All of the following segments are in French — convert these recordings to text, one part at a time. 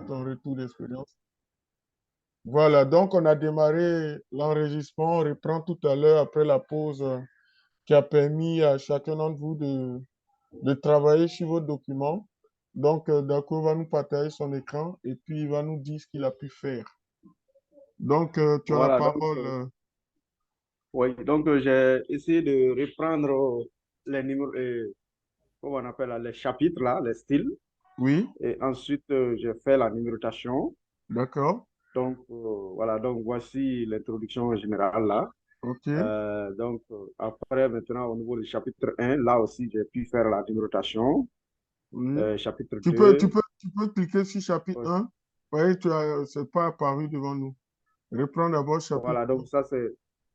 ton retour d'expérience. Voilà, donc on a démarré l'enregistrement. On reprend tout à l'heure après la pause qui a permis à chacun d'entre vous de travailler sur vos documents. Donc, Dako va nous partager son écran et puis il va nous dire ce qu'il a pu faire. Donc, tu as la Voilà, donc, parole. oui, donc j'ai essayé de reprendre les numéros, comment on appelle là, les chapitres, là, les styles. Oui, Et ensuite, j'ai fait la numérotation. d'accord. Donc, voilà, donc voici l'introduction générale là. OK. Donc, après, maintenant, au niveau du chapitre 1, là aussi, j'ai pu faire la numérotation. Oui. Chapitre Tu peux, 2, tu peux cliquer sur chapitre oui, 1. Oui, c'est pas apparu devant nous. Reprends d'abord chapitre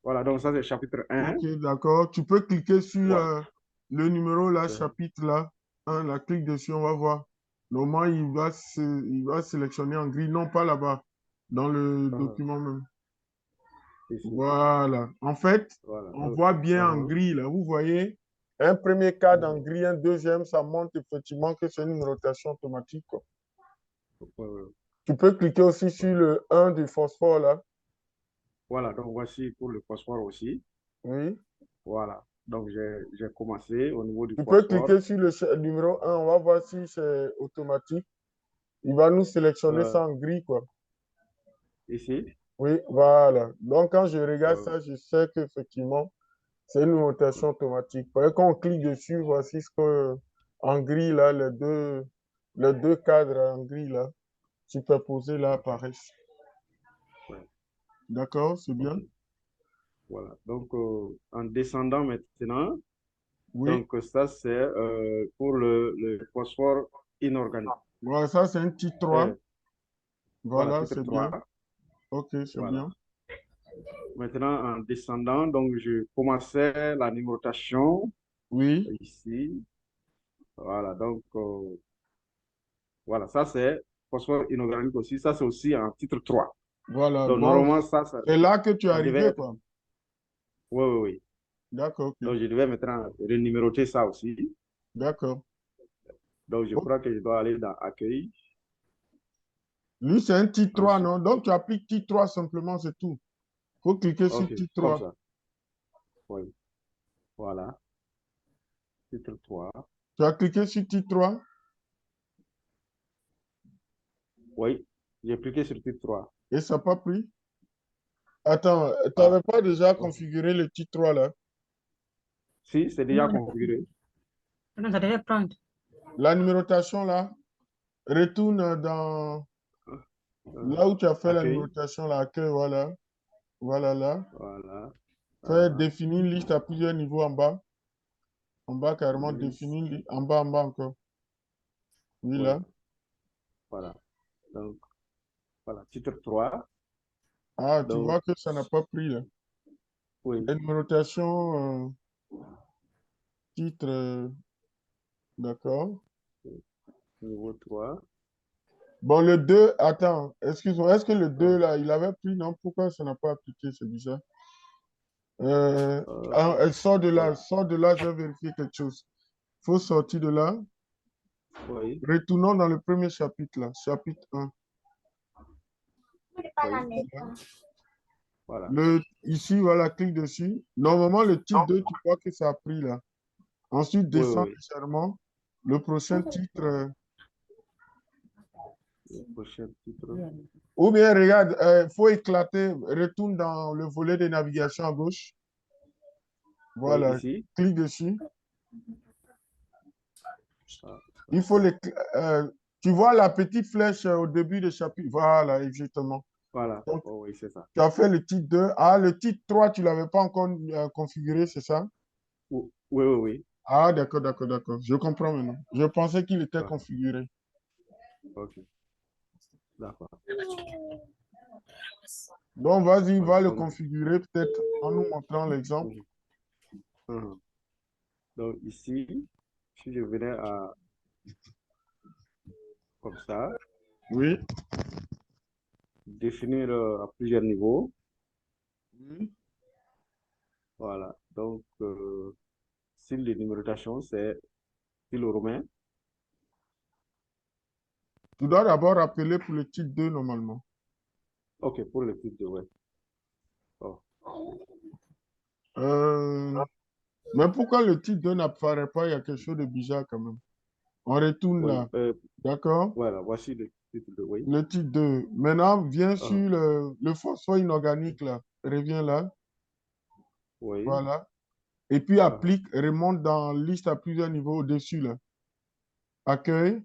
voilà, donc ça, c'est chapitre 1. 1. OK, d'accord. Tu peux cliquer sur Voilà. le numéro là, Euh, chapitre là. 1, là, clique dessus, on va voir. Normalement, il va sélectionner en gris, non pas là-bas, dans le uh-huh, document même. ici, Voilà. En fait, voilà. on voit bien en Uh-huh, gris là. Vous voyez, un premier cadre en uh-huh, gris, un deuxième, ça montre effectivement que c'est une numérotation automatique, quoi. euh, Tu peux cliquer aussi ouais. sur le 1 du phosphore là. Voilà, donc voici pour le phosphore aussi. Oui. Voilà, donc j'ai commencé au niveau du Tu peux phosphore. cliquer sur le numéro 1. On va voir si c'est automatique. Il va nous sélectionner Euh, ça en gris, quoi. ici, Oui, voilà. Donc, quand je regarde euh, ça, je sais qu'effectivement, c'est une notation automatique. Quand on clique dessus, voici ce que, en gris, là, les deux cadres en gris, là, superposés, là, ok, apparaissent. ouais, D'accord, c'est ok, bien? voilà. Donc, en descendant maintenant, Oui. donc ça c'est pour le phosphore inorganique. Voilà, ça, c'est un titre 3. Euh, voilà, Voilà, titre c'est bien. 3. OK, c'est Voilà. bien. Maintenant, en descendant, donc je commençais la numérotation Oui. ici. Voilà, donc voilà, ça c'est phosphore inorganique aussi. Ça c'est aussi en titre 3. Voilà. Donc, Donc, normalement, c'est là que tu es ça devait arrivé, être. quoi. Oui, oui, oui. D'accord, OK. Donc, je devais maintenant renuméroter ça aussi. D'accord. Donc, je Ok. crois que je dois aller dans Accueil. Lui, c'est un titre 3, Ensuite, non? Donc, tu appliques titre 3 simplement, c'est tout. Il faut cliquer sur OK, titre comme 3. ça. Oui, voilà. Titre 3. Tu as cliqué sur titre 3 Oui, j'ai cliqué sur titre 3. et ça n'a pas pris. Attends, tu Ah, n'avais pas déjà OK. configuré le titre 3 là? Si, c'est déjà configuré. Non, ça devait prendre. La numérotation là, retourne dans Euh, là où tu as fait la Accueil. numérotation là, accueil, voilà. Voilà là. Voilà. Fais Ah, définir une liste à plusieurs niveaux en bas. En bas, carrément, liste. définir une liste. En bas encore. Oui, Oui, là. voilà. Donc, voilà, titre 3. Ah, tu Donc, vois que ça n'a pas pris là. oui, La numérotation, titre, d'accord. niveau 3. Bon, le 2 attends, excuse-moi, est-ce que le 2 Euh, là, il avait pris, non? Pourquoi ça n'a pas appliqué, c'est bizarre? euh, Elle oui, sort de là, je vais vérifier quelque chose. Il faut sortir de là. oui, Retournons dans le premier chapitre là, chapitre 1. oui, voilà. Ici, voilà, clique dessus. Normalement, le titre 2 tu vois que ça a pris là. Ensuite, Oui, oui, descends oui. légèrement. Le prochain titre, Le prochain titre. ou bien regarde, il faut éclater, retourne dans le volet de navigation à gauche. Oui, Voilà, ici. clique dessus. Ah, Il faut tu vois la petite flèche au début du chapitre. Voilà, exactement. voilà. Donc, Oh, oui, c'est ça. tu as fait le titre 2. Ah, le titre 3 tu ne l'avais pas encore configuré, c'est ça? Oui, oui, oui. Ah, d'accord, d'accord, d'accord. Je comprends maintenant. Je pensais qu'il était Ah, configuré. ok, d'accord. Donc, vas-y, Voilà. va le Donc, configurer peut-être en nous montrant l'exemple. mhm, mhm. Donc, ici, si je venais à comme ça, Oui. définir à plusieurs niveaux. Oui. Voilà. Donc, style de numérotation, c'est style romain. Tu dois d'abord appeler pour le titre 2 normalement. Ok, pour le titre de ouais. Oh. Mais pourquoi le titre 2 n'apparaît pas? Il y a quelque chose de bizarre quand même. On retourne Oui, là. D'accord? voilà, voici le titre de oui. Le titre 2. Maintenant, viens Ah, sur le phosphore inorganique là. Reviens là. oui. Voilà. Et puis Ah, applique, remonte dans liste à plusieurs niveaux au-dessus là. Accueil.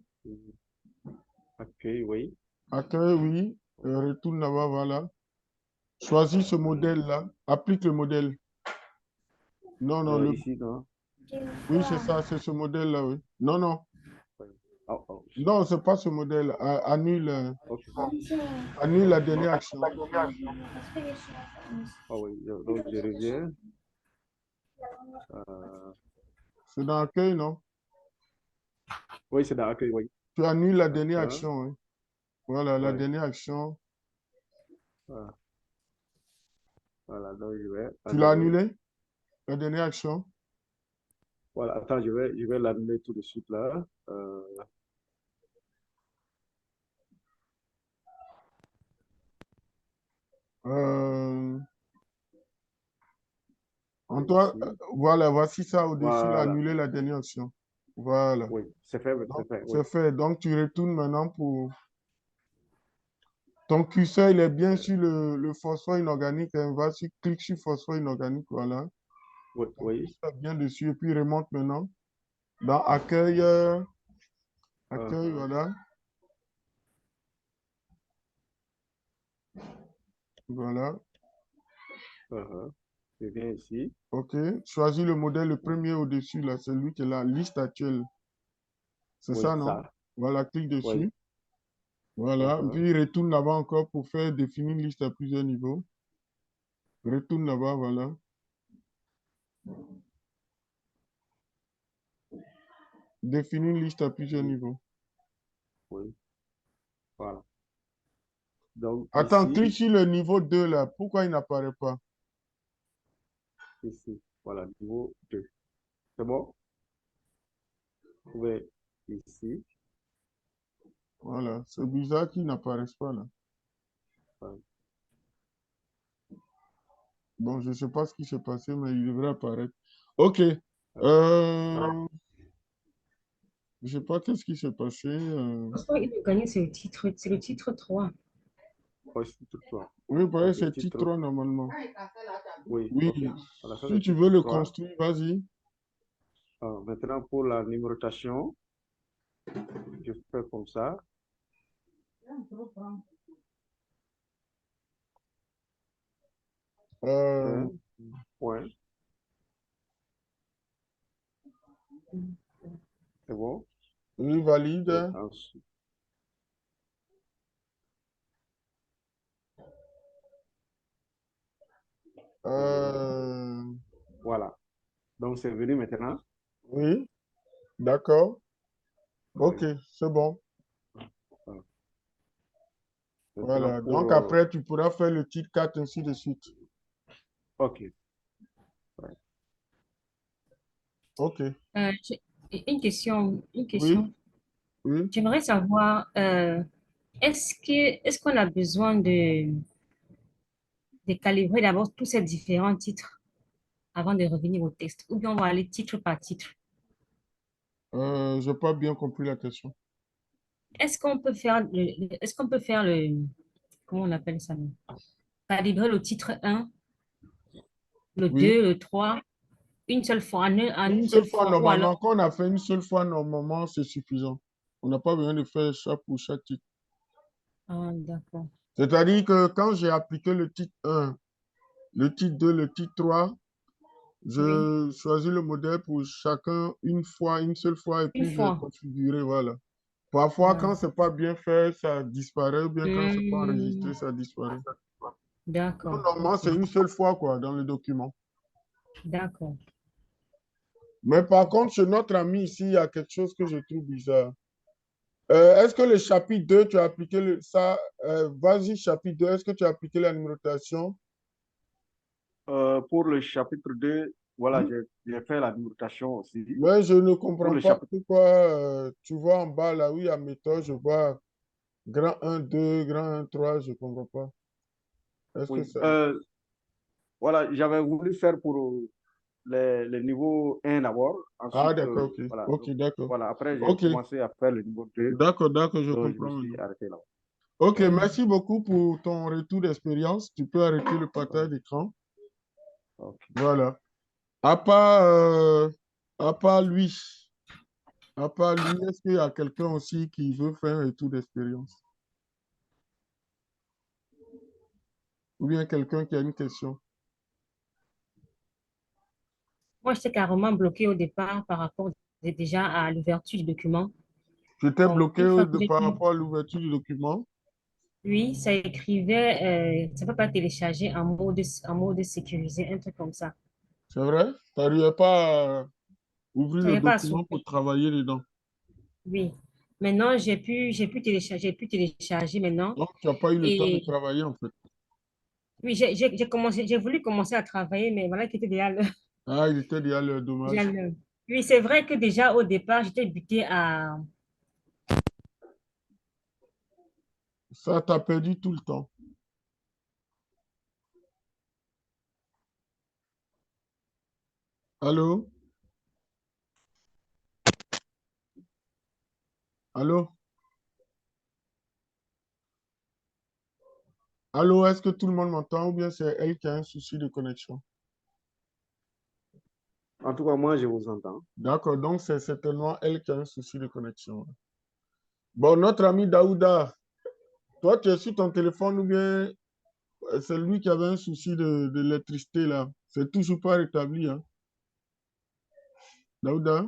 accueil, oui. Accueil, oui. Retourne là-bas, voilà. Choisis ce modèle-là. Applique le modèle. Non, non, Ici, non. oui, c'est ça, c'est ce modèle-là, oui. Non, non. Oui. Oh, oh. Non, c'est pas ce modèle. Annule, Ok. annule la dernière action. Ah oui, donc je reviens. Euh, C'est dans accueil, non? oui, c'est dans accueil, oui. Tu annules la dernière D'accord. action, oui. Voilà, la Oui. dernière action. Ah, voilà, donc je vais Tu l'as annuler. annulée, la dernière action? Voilà, attends, je vais l'annuler tout de suite là. Euh, toi, Ici. voilà, voici ça au-dessus, là, Voilà. annuler la dernière action. Voilà. Oui, c'est fait, c'est Donc, fait, oui. c'est fait. Donc, tu retournes maintenant pour... Ton curseur, il est bien sur le phosphore inorganique. Hein. Clique sur phosphore inorganique, voilà. Oui, Ton oui. curseur bien dessus, et puis remonte maintenant. Dans accueil, accueil, Uh-huh, voilà. Voilà. uh-huh. Je viens ici. OK. Choisis le modèle, le premier au-dessus, là, celui qui est la liste actuelle. C'est Oui, ça, non? ça. Voilà, clique Oui. dessus. Voilà. Uh-huh. Puis retourne là-bas encore pour faire définir une liste à plusieurs niveaux. Retourne là-bas, voilà. Définis une liste à plusieurs Oui, niveaux. oui. Voilà. Donc Attends, clique ici, sur le niveau 2 là. Pourquoi il n'apparaît pas? ici. Voilà, niveau 2. C'est bon? Vous pouvez ici. Voilà. C'est bizarre qu'il n'apparaisse pas là. Voilà. Bon, je ne sais pas ce qui s'est passé, mais il devrait apparaître. OK. Je ne sais pas qu'est-ce qui s'est passé. Phosphore inorganique, c'est le titre 3. Voici tout toi. Oui, pareil, OK, c'est titre titre. 3 normalement. Oui, Oui. OK. Voilà, ça Si c'est tu titre veux le 3. construire, vas-y. Maintenant, pour la numérotation, je fais comme ça. Euh, Un point. C'est bon? oui, Et valide. ensuite, Euh, voilà. Donc, c'est venu maintenant. oui, d'accord. Oui. OK, c'est bon. Voilà. Maintenant, Voilà. pour... Donc après, tu pourras faire le titre 4 ainsi de suite. OK. Ouais. OK. J'ai une question, une Oui, question. oui. J'aimerais savoir, est-ce qu'on a besoin de calibrer d'abord tous ces différents titres avant de revenir au texte, ou bien on va aller titre par titre? Je n'ai pas bien compris la question. Est-ce qu'on peut faire comment on appelle ça, non? Calibrer le titre 1, le Oui. 2, le 3, une seule fois, en Une une seule seule fois, fois, ou alors, normalement, quand on a fait une seule fois, normalement, c'est suffisant. On n'a pas besoin de faire ça pour chaque titre. ah, d'accord. C'est-à-dire que quand j'ai appliqué le titre 1, le titre 2, le titre 3, Oui, je choisis le modèle pour chacun une fois, une seule fois, et une puis j'ai fois. configuré, voilà. Parfois, Ah, quand c'est pas bien fait, ça disparaît, ou bien quand c'est pas enregistré, hmm, ça disparaît. Donc, d'accord, normalement, ok, c'est une seule fois, quoi, dans le document. d'accord. Mais par contre, chez notre ami ici, il y a quelque chose que je trouve bizarre. Est-ce que le chapitre 2, tu as appliqué ça? Vas-y, chapitre 2, est-ce que tu as appliqué la numérotation? Pour le chapitre 2, voilà, Oui. j'ai fait la numérotation aussi. Mais je ne Pour comprends le pas chapitre, pourquoi tu vois en bas là où il y a méthode, je vois. Grand 1, 2, grand 1, 3, je ne comprends pas. Est-ce que Oui. ça... Voilà, j'avais voulu faire pour les niveaux 1 d'abord. Ah, Ensuite, d'accord, ok. voilà. Ok, Donc, d'accord. voilà, après, j'ai Ok, commencé à faire le niveau 2. d'accord, d'accord, je Donc, je me comprends suis maintenant. arrêté là. Ok, merci beaucoup pour ton retour d'expérience. Tu peux arrêter le partage d'écran. Ok. Voilà. À part, euh, à part lui, à part lui, est-ce qu'il y a quelqu'un aussi qui veut faire un retour d'expérience? Ou bien quelqu'un qui a une question? Moi, j'étais carrément bloquée au départ par rapport déjà à l'ouverture du document. Tu étais Donc, bloqué une fois que j'ai par pu, rapport à l'ouverture du document. oui, ça écrivait, ça ne peut pas télécharger en mode sécurisé, un truc comme ça. C'est vrai? Tu n'arrivais pas à ouvrir Je le n'avais pas à document pour s'ouvrir. travailler dedans. Oui. Maintenant, j'ai pu télécharger maintenant. Donc, tu n'as pas eu le temps de Et travailler en fait. oui, j'ai voulu commencer à travailler, mais voilà qui était déjà le, Ah, il était déjà le déjà dommage. le- Oui, c'est vrai que déjà au départ, j'étais butée à. Ça, t'a perdu tout le temps. Allô? Allô? Allô, est-ce que tout le monde m'entend ou bien c'est elle qui a un souci de connexion? En tout cas, moi, je vous entends. D'accord, donc c'est certainement elle qui a un souci de connexion. Bon, notre ami Daouda, toi, tu es sur ton téléphone ou bien c'est lui qui avait un souci de l'électricité là? C'est toujours pas rétabli, hein? Daouda?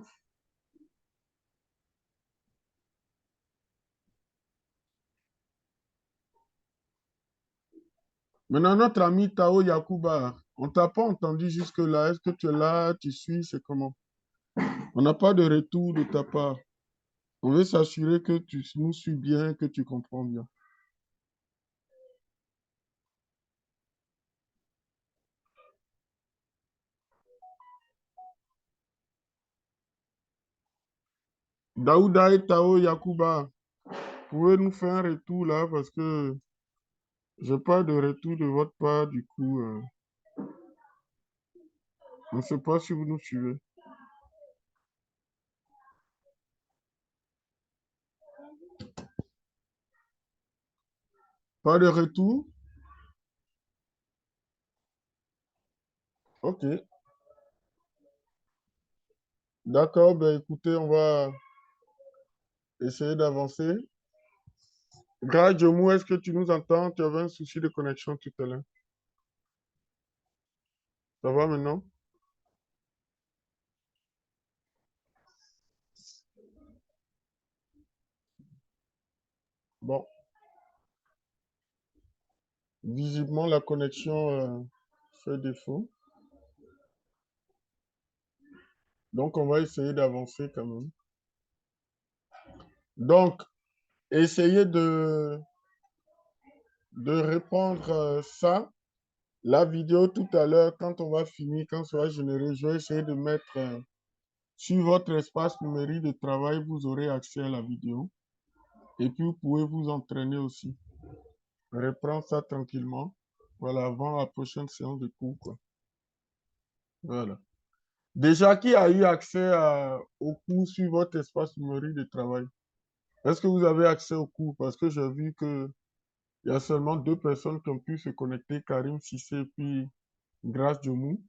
Maintenant, notre ami Tao Yakuba, on t'a pas entendu jusque-là. Est-ce que tu es là, tu suis, c'est comment? On n'a pas de retour de ta part. On veut s'assurer que tu nous suis bien, que tu comprends bien. Daouda et Tao Yakuba, pouvez nous faire un retour là parce que j'ai pas de retour de votre part. Du coup, on ne sait pas si vous nous suivez. Pas de retour? Ok. D'accord, ben écoutez, on va essayer d'avancer. Grâce Jomou, est-ce que tu nous entends? Tu avais un souci de connexion tout à l'heure. Ça va maintenant? Bon, visiblement, la connexion fait défaut. Donc, on va essayer d'avancer quand même. Donc, essayez de répondre ça. La vidéo tout à l'heure, quand on va finir, quand ça va générer, je vais essayer de mettre sur votre espace numérique de travail, vous aurez accès à la vidéo. Et puis, vous pouvez vous entraîner aussi. Reprendre ça tranquillement. Voilà, avant la prochaine séance de cours, quoi. Voilà. Déjà, qui a eu accès au cours sur votre espace numérique de travail? Est-ce que vous avez accès au cours? Parce que j'ai vu que il y a seulement 2 personnes qui ont pu se connecter, Karim Sissé et puis Grace Djomou,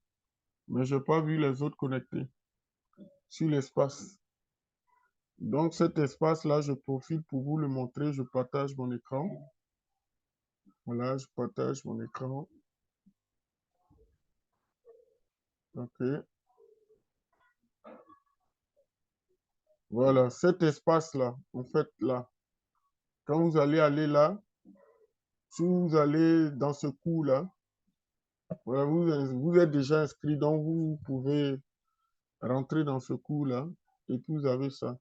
mais je n'ai pas vu les autres connectés sur l'espace. Donc cet espace-là, je profite pour vous le montrer. Je partage mon écran. Voilà, je partage mon écran. OK. Voilà, cet espace-là, en fait, là, quand vous allez aller là, si vous allez dans ce cours-là, voilà, vous êtes déjà inscrit, donc vous pouvez rentrer dans ce cours-là et puis vous avez ça.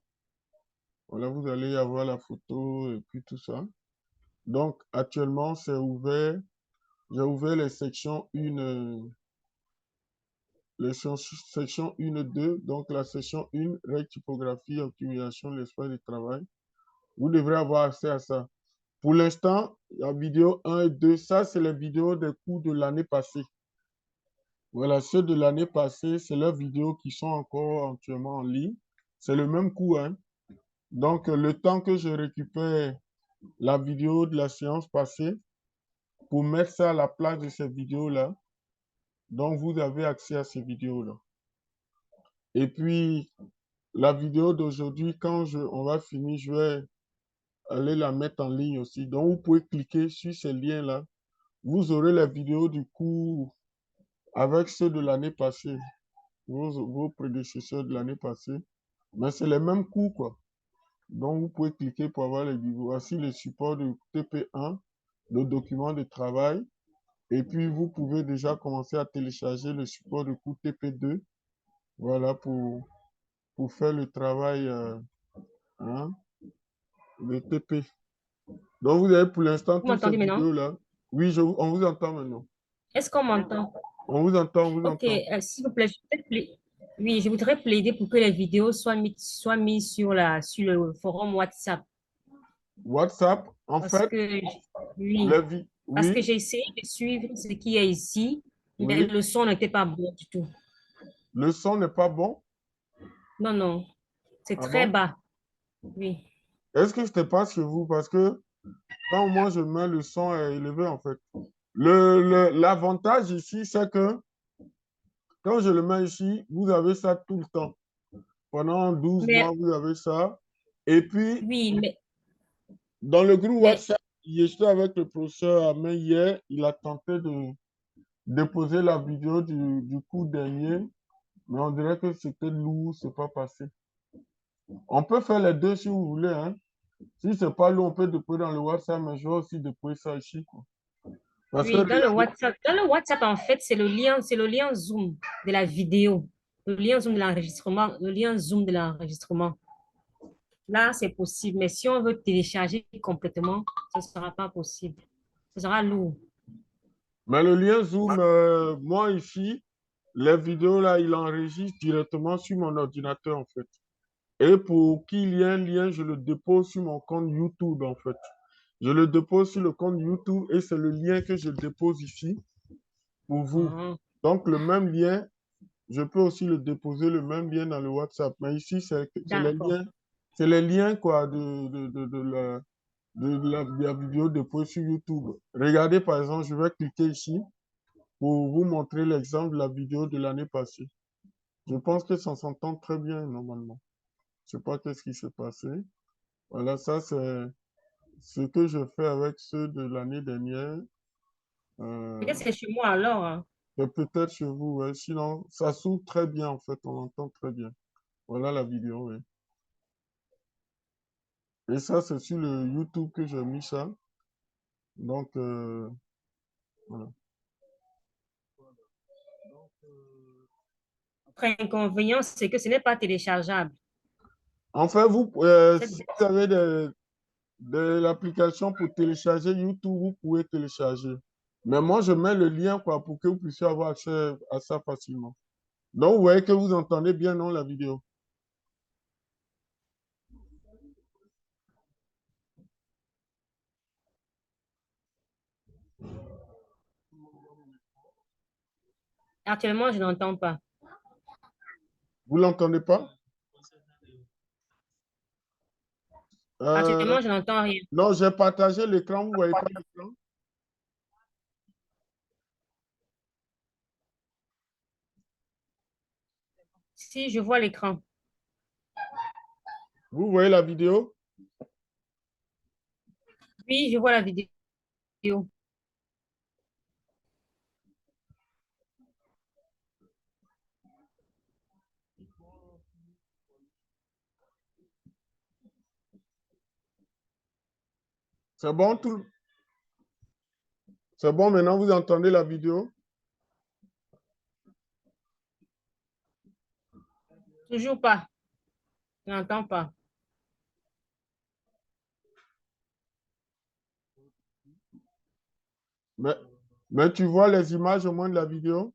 Voilà, vous allez avoir la photo et puis tout ça. Donc, actuellement, c'est ouvert. J'ai ouvert les sections 1, section 1 et 2. Donc, la section 1, règle, typographie, optimisation de l'espace de travail. Vous devrez avoir accès à ça. Pour l'instant, la vidéo 1 et 2, ça, c'est les vidéos des cours de l'année passée. Voilà, ceux de l'année passée, c'est leurs vidéos qui sont encore actuellement en ligne. C'est le même cours, hein. Donc, le temps que je récupère la vidéo de la séance passée pour mettre ça à la place de ces vidéos-là, donc vous avez accès à ces vidéos-là. Et puis, la vidéo d'aujourd'hui, on va finir, je vais aller la mettre en ligne aussi. Donc, vous pouvez cliquer sur ces liens-là. Vous aurez les vidéos du cours avec ceux de l'année passée, vos prédécesseurs de l'année passée. Mais c'est les mêmes cours, quoi. Donc, vous pouvez cliquer pour avoir les vidéos. Voici le support de TP1, le document de travail. Et puis, vous pouvez déjà commencer à télécharger le support de cours TP2. Voilà, pour faire le travail hein, de TP. Donc, vous avez pour l'instant Vous toutes ces m'entendez maintenant? vidéos-là. Oui, on vous entend maintenant. Est-ce qu'on m'entend? On vous entend, on vous Ok, entend. s'il vous plaît, oui, je voudrais plaider pour que les vidéos soient mises sur le forum WhatsApp. WhatsApp, en Parce fait, que, oui, parce que oui, j'ai essayé de suivre ce qui est ici, mais oui, le son n'était pas bon du tout. le son n'est pas bon. Non, non, c'est Ah très bon? bas. Oui. Est-ce que je te passe chez vous? Parce que quand moi je mets le son est élevé, en fait. L'avantage ici, c'est que quand je le mets ici, vous avez ça tout le temps. Pendant 12 mois, Mais, vous avez ça. Et puis, oui, dans le groupe mais, WhatsApp, j'étais avec le professeur Amé hier, il a tenté de déposer la vidéo du cours dernier, mais on dirait que c'était lourd, c'est pas passé. On peut faire les deux si vous voulez, hein. Si c'est pas lourd, on peut déposer dans le WhatsApp, mais je vais aussi déposer ça ici, quoi. Parce que oui, regardez, dans le WhatsApp, en fait, c'est le lien Zoom de la vidéo, le lien Zoom de l'enregistrement, le lien Zoom de l'enregistrement. Là, c'est possible, mais si on veut télécharger complètement, ce ne sera pas possible. Ce sera lourd. mais le lien Zoom, moi ici, les vidéos là, il enregistre directement sur mon ordinateur, en fait. Et pour qu'il y ait un lien, je le dépose sur mon compte YouTube, en fait. Je le dépose sur le compte YouTube et c'est le lien que je dépose ici pour vous. Ah, Donc, le même lien, je peux aussi le déposer, le même lien dans le WhatsApp. Mais ici, d'accord. c'est les liens, quoi, de la vidéo déposée sur YouTube. Regardez, par exemple, je vais cliquer ici pour vous montrer l'exemple de la vidéo de l'année passée. Je pense que ça s'entend très bien, normalement. Je ne sais pas qu'est-ce qui s'est passé. Voilà, ça, c'est ce que je fais avec ceux de l'année dernière. Peut-être Euh, c'est chez moi alors, hein. et peut-être chez vous, ouais. Sinon, ça s'ouvre très bien, en fait. On l'entend très bien. Voilà la vidéo, oui. Et ça, c'est sur le YouTube que j'ai mis ça. Donc, voilà. Autre inconvénient, c'est que ce n'est pas téléchargeable. En fait, C'est- si vous avez de l'application pour télécharger YouTube, vous pouvez télécharger. Mais moi, je mets le lien, quoi, pour que vous puissiez avoir accès à ça facilement. Donc, vous voyez que vous entendez bien, non, la vidéo. Actuellement, je n'entends pas. Vous l'entendez pas? Euh, Actuellement, je n'entends rien. non, j'ai partagé l'écran. Vous voyez pas l'écran? Si je vois l'écran. Vous voyez la vidéo? Oui, je vois la vidéo. C'est bon, c'est bon, maintenant vous entendez la vidéo? Toujours pas. Je n'entends pas. Mais, mais tu vois les images au moins de la vidéo?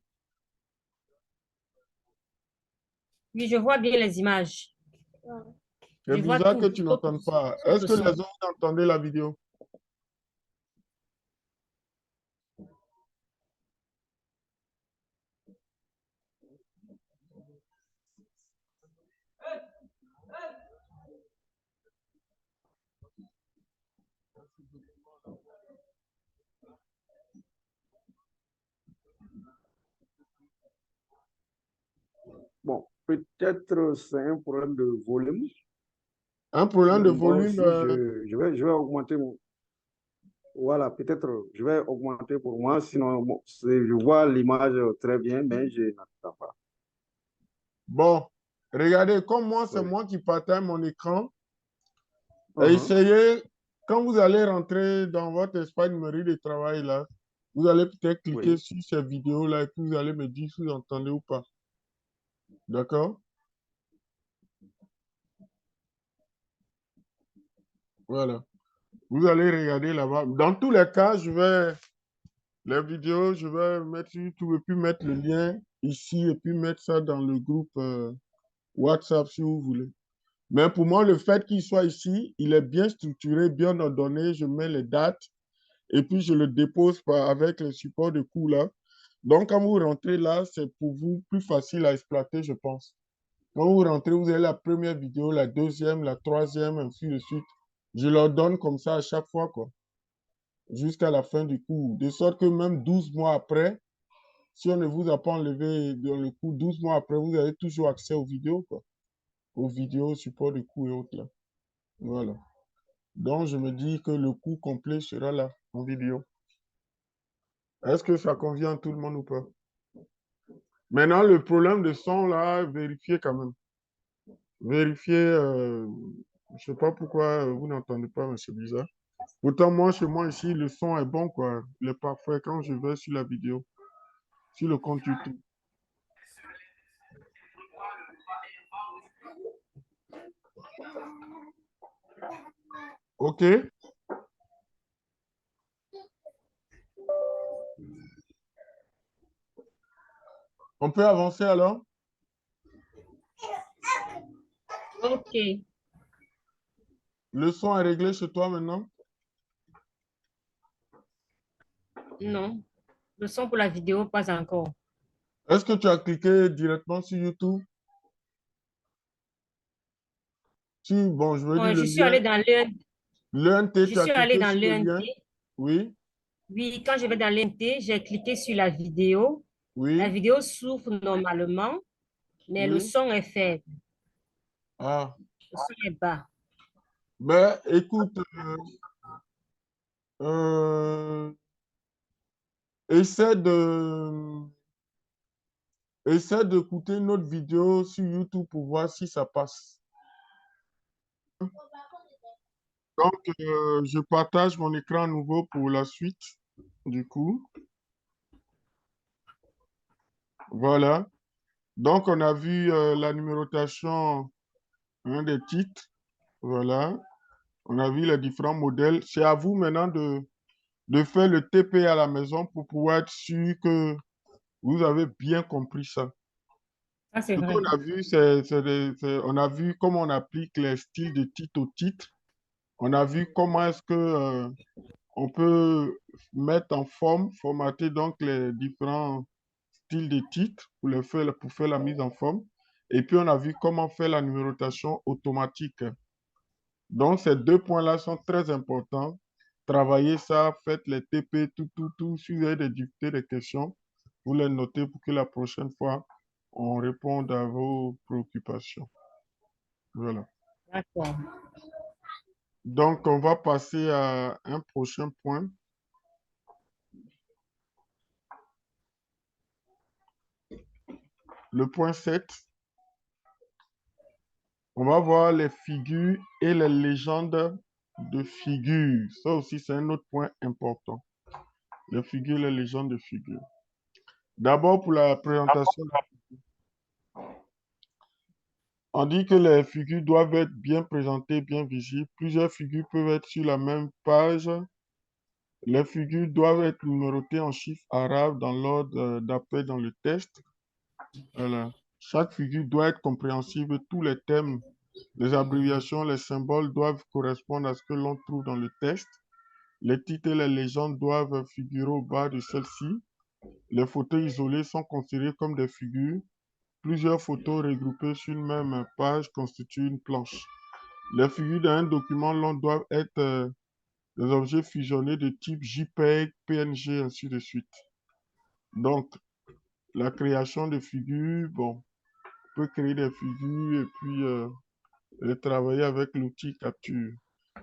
Oui, je vois bien les images. C'est Je vois bizarre que tout, tu sauf, n'entendes pas. sauf Est-ce le que les son. autres entendent la vidéo? peut-être c'est un problème de volume. Un problème de Moi volume. aussi, je vais augmenter mon... Voilà, peut-être je vais augmenter pour moi, sinon je vois l'image très bien, mais je n'entends pas. Bon, regardez, comme moi, c'est Oui. moi qui partage mon écran. Uh-huh. Essayez, quand vous allez rentrer dans votre espace numérique de travail, là, vous allez peut-être cliquer Oui. sur ces vidéos-là et puis vous allez me dire si vous entendez ou pas. D'accord? Voilà. Vous allez regarder là-bas. Dans tous les cas, les vidéos, je vais mettre sur YouTube et puis mettre le lien ici et puis mettre ça dans le groupe WhatsApp si vous voulez. Mais pour moi, le fait qu'il soit ici, il est bien structuré, bien ordonné. Je mets les dates et puis je le dépose avec le support de cours là. Donc, quand vous rentrez là, c'est pour vous plus facile à exploiter, je pense. Quand vous rentrez, vous avez la première vidéo, la deuxième, la troisième, ainsi de suite. Je leur donne comme ça à chaque fois, quoi, jusqu'à la fin du cours. De sorte que même 12 mois après, si on ne vous a pas enlevé dans le cours, 12 mois après, vous avez toujours accès aux vidéos, quoi. Aux vidéos, support de cours et autres, là. Voilà. Donc, je me dis que le cours complet sera là, en vidéo. Est-ce que ça convient à tout le monde ou pas? Maintenant, le problème de son, là, vérifiez quand même. Vérifiez, je ne sais pas pourquoi vous n'entendez pas, mais c'est bizarre. Pourtant, moi, chez moi ici, le son est bon, quoi. Il est parfait quand je vais sur la vidéo, sur le compte YouTube. OK? On peut avancer alors? Ok. Le son est réglé chez toi maintenant? Non. Le son pour la vidéo, pas encore. Est-ce que tu as cliqué directement sur YouTube? Bon, je veux dire Bon, le je suis lien. allée dans l'ENT. L'ENT, Je tu as suis allée cliqué dans sur le lien? l'ENT. Oui, Oui, quand je vais dans l'ENT, j'ai cliqué sur la vidéo. La oui, vidéo s'ouvre normalement, mais le oui. son est faible. Ah, Le son est bas. ben écoute, euh, essaie essaie d'écouter notre vidéo sur YouTube pour voir si ça passe. Donc, je partage mon écran à nouveau pour la suite, du coup. Voilà. Donc, on a vu la numérotation des titres. Voilà. On a vu les différents modèles. C'est à vous maintenant de faire le TP à la maison pour pouvoir être sûr que vous avez bien compris ça. Ça, c'est Ce vrai. qu'on a vu, on a vu comment on applique les styles de titre au titre. On a vu comment est-ce que on peut mettre en forme, formater donc les différents styles de titres pour faire la mise en forme. Et puis, on a vu comment faire la numérotation automatique. Donc, ces deux points-là sont très importants. Travaillez ça, faites les TP, tout. Si vous avez des difficultés, des questions, vous les notez pour que la prochaine fois, on réponde à vos préoccupations. Voilà. D'accord. Donc, on va passer à un prochain point. Le point 7. On va voir les figures et les légendes de figures. Ça aussi, c'est un autre point important. Les figures et les légendes de figures. D'abord, pour la présentation, on dit que les figures doivent être bien présentées, bien visibles. Plusieurs figures peuvent être sur la même page. Les figures doivent être numérotées en chiffres arabes dans l'ordre d'après dans le texte. Voilà. Chaque figure doit être compréhensible. Tous les thèmes, les abréviations, les symboles doivent correspondre à ce que l'on trouve dans le texte. Les titres et les légendes doivent figurer au bas de celle-ci. Les photos isolées sont considérées comme des figures. Plusieurs photos regroupées sur une même page constituent une planche. Les figures d'un document long doivent être des objets fusionnés de type JPEG, PNG, ainsi de suite. Donc, la création de figures, bon, peux créer des figures et puis les travailler avec l'outil capture.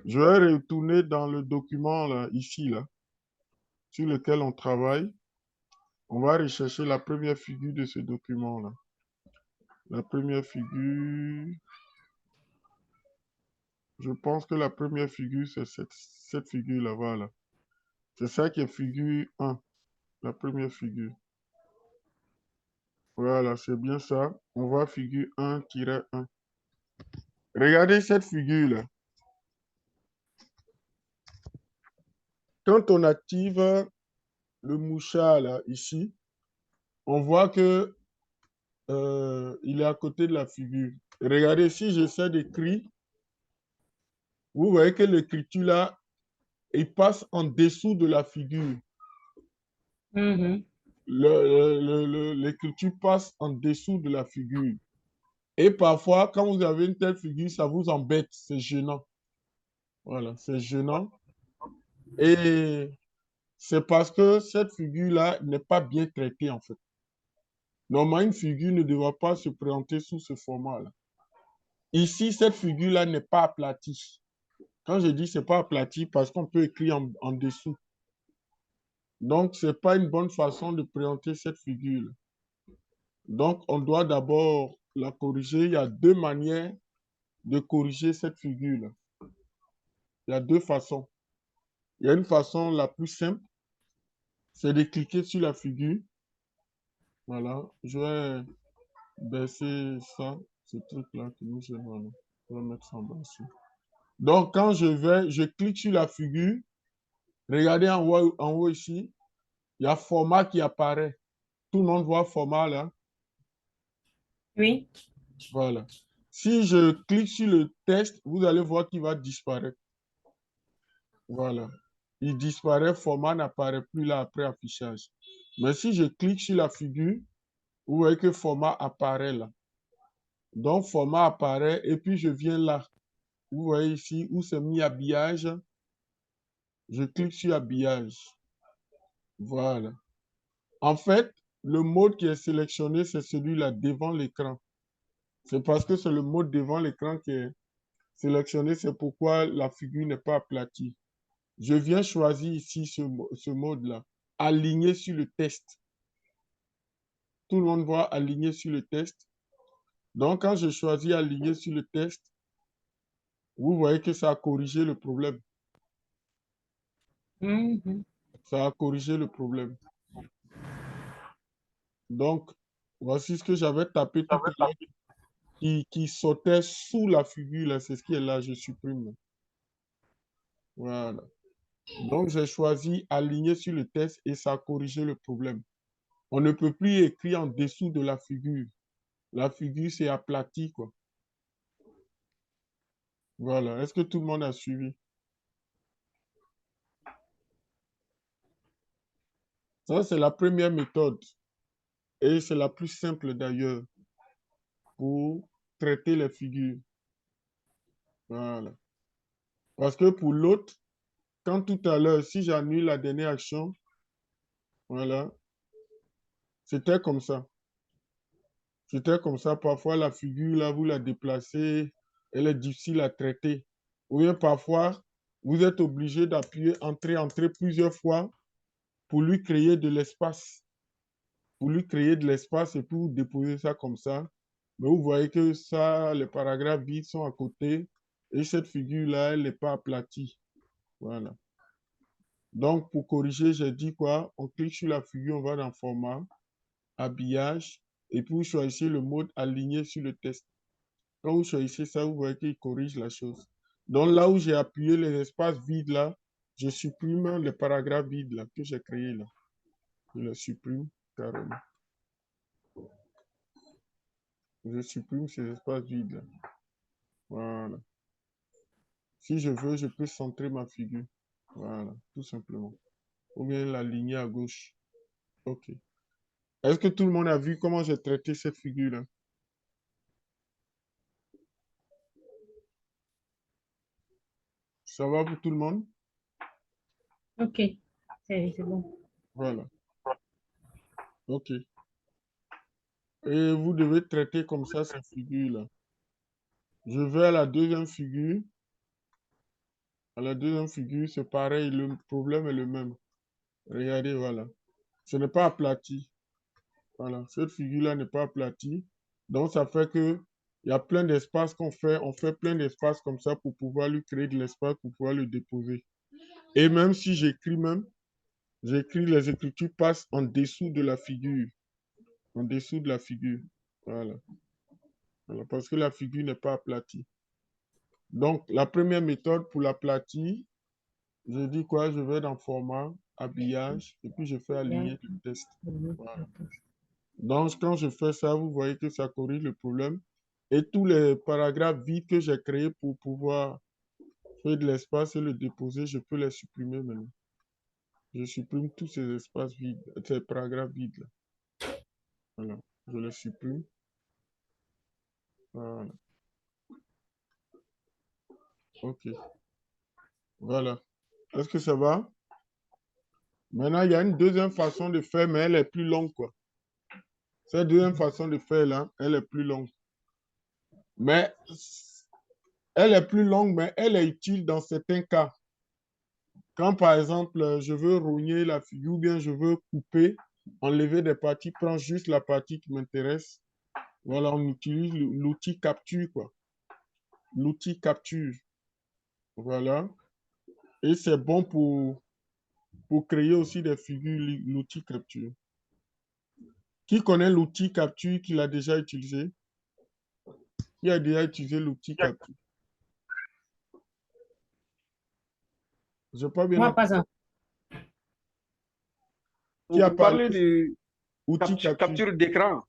Je vais retourner dans le document là, ici, là, sur lequel on travaille. On va rechercher la première figure de ce document-là. La première figure, je pense que la première figure, c'est cette figure-là, voilà. C'est ça qui est figure 1, la première figure. Voilà, c'est bien ça. On voit figure 1-1. Regardez cette figure-là. Quand on active le mouchard, là, ici, on voit que il est à côté de la figure. Regardez, si j'essaie d'écrire, vous voyez que l'écriture là, il passe en dessous de la figure. Mhm. L'écriture passe en dessous de la figure. Et parfois, quand vous avez une telle figure, ça vous embête, c'est gênant. Voilà, c'est gênant. Et c'est parce que cette figure-là n'est pas bien traitée, en fait. Normalement, une figure ne devrait pas se présenter sous ce format-là. Ici, cette figure-là n'est pas aplatie. Quand je dis c'est pas aplati, parce qu'on peut écrire en dessous. Donc, ce n'est pas une bonne façon de présenter cette figure. Donc, on doit d'abord la corriger. Il y a deux manières de corriger cette figure. Il y a deux façons. Il y a une façon la plus simple, c'est de cliquer sur la figure. Voilà, je vais baisser ça, ce truc-là qui nous gêne. Voilà. Je vais mettre ça en bas ici. Donc, quand je clique sur la figure, regardez en haut ici, il y a format qui apparaît. Tout le monde voit format là. Oui. Voilà. Si je clique sur le texte, vous allez voir qu'il va disparaître. Voilà. Il disparaît, format n'apparaît plus là après affichage. Mais si je clique sur la figure, vous voyez que format apparaît là. Donc, format apparaît et puis je viens là. Vous voyez ici où c'est mis habillage. Je clique sur habillage. Voilà. En fait, le mode qui est sélectionné, c'est celui-là devant l'écran. C'est parce que c'est le mode devant l'écran qui est sélectionné. C'est pourquoi la figure n'est pas aplatie. Je viens choisir ici ce mode-là. Aligné sur le test. Tout le monde voit aligné sur le test. Donc, quand je choisis aligné sur le test, vous voyez que ça a corrigé le problème. Mhm. Ça a corrigé le problème. Donc, voici ce que j'avais tapé tout à l'heure qui sautait sous la figure. Là, c'est ce qui est là, je supprime. Voilà. Donc, j'ai choisi aligner sur le test et ça a corrigé le problème. On ne peut plus écrire en dessous de la figure. La figure, c'est aplati, quoi. Voilà. Est-ce que tout le monde a suivi? Ça, c'est la première méthode. Et c'est la plus simple d'ailleurs pour traiter les figures. Voilà. Parce que pour l'autre, quand tout à l'heure, si j'annule la dernière action, voilà, c'était comme ça. C'était comme ça. Parfois, la figure, là, vous la déplacez, elle est difficile à traiter. Ou bien parfois, vous êtes obligé d'appuyer entrer plusieurs fois pour lui créer de l'espace. Pour lui créer de l'espace et pour déposer ça comme ça. Mais vous voyez que ça, les paragraphes vides sont à côté et cette figure-là, elle n'est pas aplatie. Voilà. Donc, pour corriger, j'ai dit quoi? On clique sur la figure, on va dans format, habillage, et puis vous choisissez le mode aligné sur le test. Quand vous choisissez ça, vous voyez qu'il corrige la chose. Donc, là où j'ai appuyé les espaces vides là, je supprime les paragraphes vides là que j'ai créés là. Je les supprime carrément. Je supprime ces espaces vides là. Voilà. Si je veux, je peux centrer ma figure. Voilà, tout simplement. Ou bien l'aligner à gauche. OK. Est-ce que tout le monde a vu comment j'ai traité cette figure-là? Ça va pour tout le monde? OK. C'est bon. Voilà. OK. Et vous devez traiter comme ça ces figures-là. Je vais à la deuxième figure. À la deuxième figure, c'est pareil, le problème est le même. Regardez, voilà. Ce n'est pas aplati. Voilà, cette figure-là n'est pas aplatie. Donc, ça fait que il y a plein d'espaces qu'on fait. On fait plein d'espaces comme ça pour pouvoir lui créer de l'espace, pour pouvoir le déposer. Et même si j'écris, les écritures passent en dessous de la figure. En dessous de la figure. Voilà. Voilà, parce que la figure n'est pas aplatie. Donc, la première méthode pour l'aplatir, je dis quoi? Je vais dans format, habillage, et puis je fais aligner le texte. Voilà. Donc, quand je fais ça, vous voyez que ça corrige le problème. Et tous les paragraphes vides que j'ai créés pour pouvoir faire de l'espace et le déposer, je peux les supprimer maintenant. Je supprime tous ces espaces vides, ces paragraphes vides là. Voilà. Je les supprime. Voilà. OK. Voilà. Est-ce que ça va? Maintenant, il y a une deuxième façon de faire, mais elle est plus longue, quoi. Cette deuxième façon de faire là, elle est plus longue. Mais elle est plus longue, mais elle est utile dans certains cas. Quand par exemple, je veux rogner la figure ou bien je veux couper, enlever des parties, prends juste la partie qui m'intéresse. Voilà, on utilise l'outil capture, quoi. L'outil capture. Voilà. Et c'est bon pour créer aussi des figures, l'outil capture. Qui connaît l'outil capture, qui l'a déjà utilisé? Qui a déjà utilisé l'outil capture? Je n'ai pas bien Moi, entendu. pas ça. Qui a Vous parlé parlez de outil capture? capture d'écran.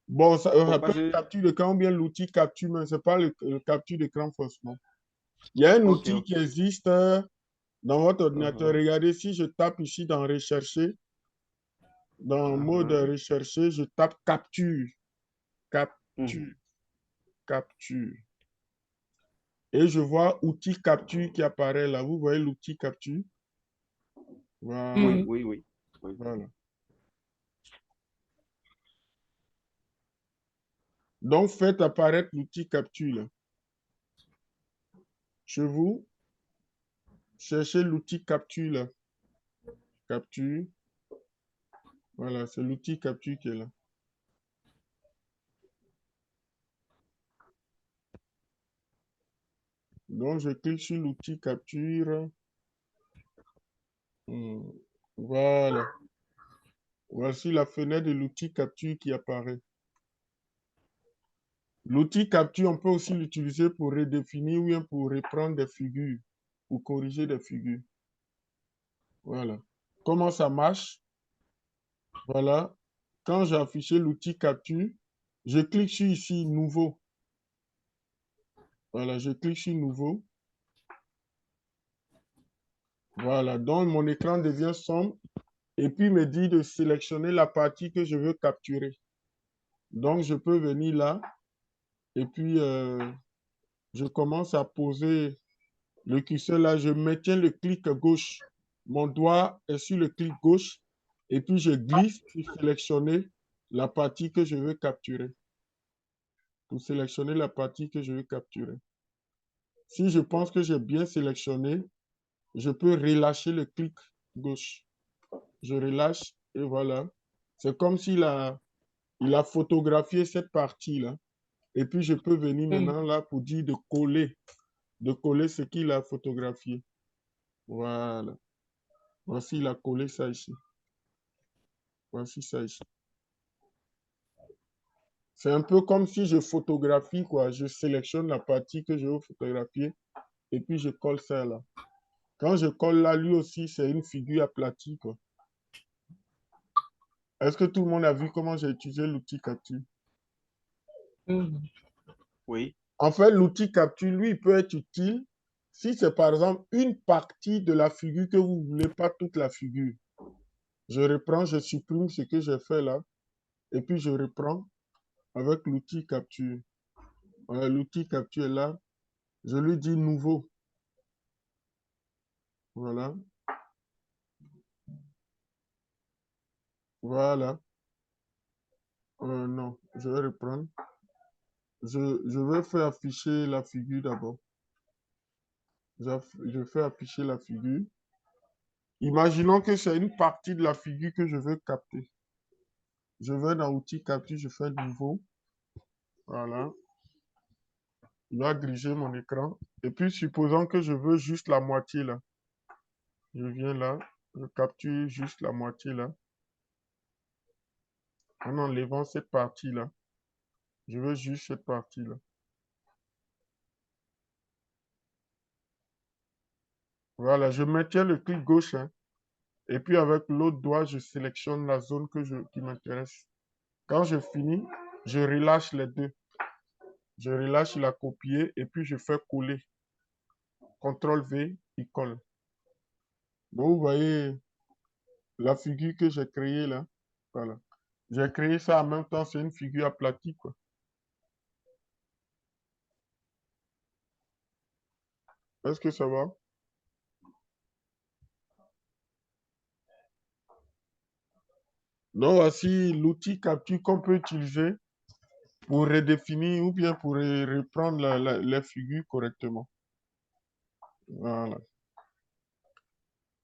Bon, ça Bon, s'appelle parce que... capture d'écran ou bien l'outil capture, mais ce n'est pas le capture d'écran forcément. Il y a un OK, outil OK. qui existe dans votre ordinateur. Mhm, Regardez, si je tape ici dans rechercher, dans mode mhm, rechercher, je tape capture, mhm. capture, capture. Et je vois outil capture qui apparaît là. Vous voyez l'outil capture? Voilà, Oui, Mhm. oui, oui. Oui. voilà. Donc, faites apparaître l'outil capture là. Chez vous, cherchez l'outil capture là. Capture. Voilà, c'est l'outil capture qui est là. Donc, je clique sur l'outil capture. Voilà. Voici la fenêtre de l'outil capture qui apparaît. L'outil capture, on peut aussi l'utiliser pour redéfinir ou bien pour reprendre des figures, pour corriger des figures. Voilà. Comment ça marche? Voilà. Quand j'ai affiché l'outil capture, je clique sur ici, nouveau. Voilà, je clique sur nouveau. Voilà, donc mon écran devient sombre et puis il me dit de sélectionner la partie que je veux capturer. Donc, je peux venir là et puis je commence à poser le curseur là. Je maintiens le clic gauche. Mon doigt est sur le clic gauche et puis je glisse pour sélectionner la partie que je veux capturer. Pour sélectionner la partie que je veux capturer. Si je pense que j'ai bien sélectionné, je peux relâcher le clic gauche. Je relâche et voilà. C'est comme s'il il a photographié cette partie-là. Et puis, je peux venir Mhm. maintenant là pour dire de coller ce qu'il a photographié. Voilà. Voici, il a collé ça ici. Voici ça ici. C'est un peu comme si je photographie, quoi. Je sélectionne la partie que je veux photographier et puis je colle ça là. Quand je colle là, lui aussi, c'est une figure aplatie, quoi. Est-ce que tout le monde a vu comment j'ai utilisé l'outil capture? Mhm. Oui. En fait, l'outil capture, lui, il peut être utile si c'est par exemple une partie de la figure que vous ne voulez pas toute la figure. Je reprends, je supprime ce que j'ai fait là et puis je reprends avec l'outil capture. Voilà, l'outil capture est là. Je lui dis nouveau. Voilà. Voilà. Non, je vais reprendre. Je vais faire afficher la figure d'abord. Je fais afficher la figure. Imaginons que c'est une partie de la figure que je veux capter. Je vais dans Outils capture, je fais Nouveau. Voilà. Il va griger mon écran. Et puis, supposons que je veux juste la moitié là. Je viens là, je capture juste la moitié là. En enlevant cette partie là. Je veux juste cette partie là. Voilà, je maintiens le clic gauche, hein. Et puis avec l'autre doigt, je sélectionne la zone qui m'intéresse. Quand je finis, je relâche les deux. Je relâche la copier et puis je fais coller. CTRL V, il colle. Donc vous voyez la figure que j'ai créée là. Voilà. J'ai créé ça en même temps, c'est une figure aplatie, quoi. Est-ce que ça va? Donc voici l'outil capture qu'on peut utiliser pour redéfinir ou bien pour reprendre les figures correctement. Voilà.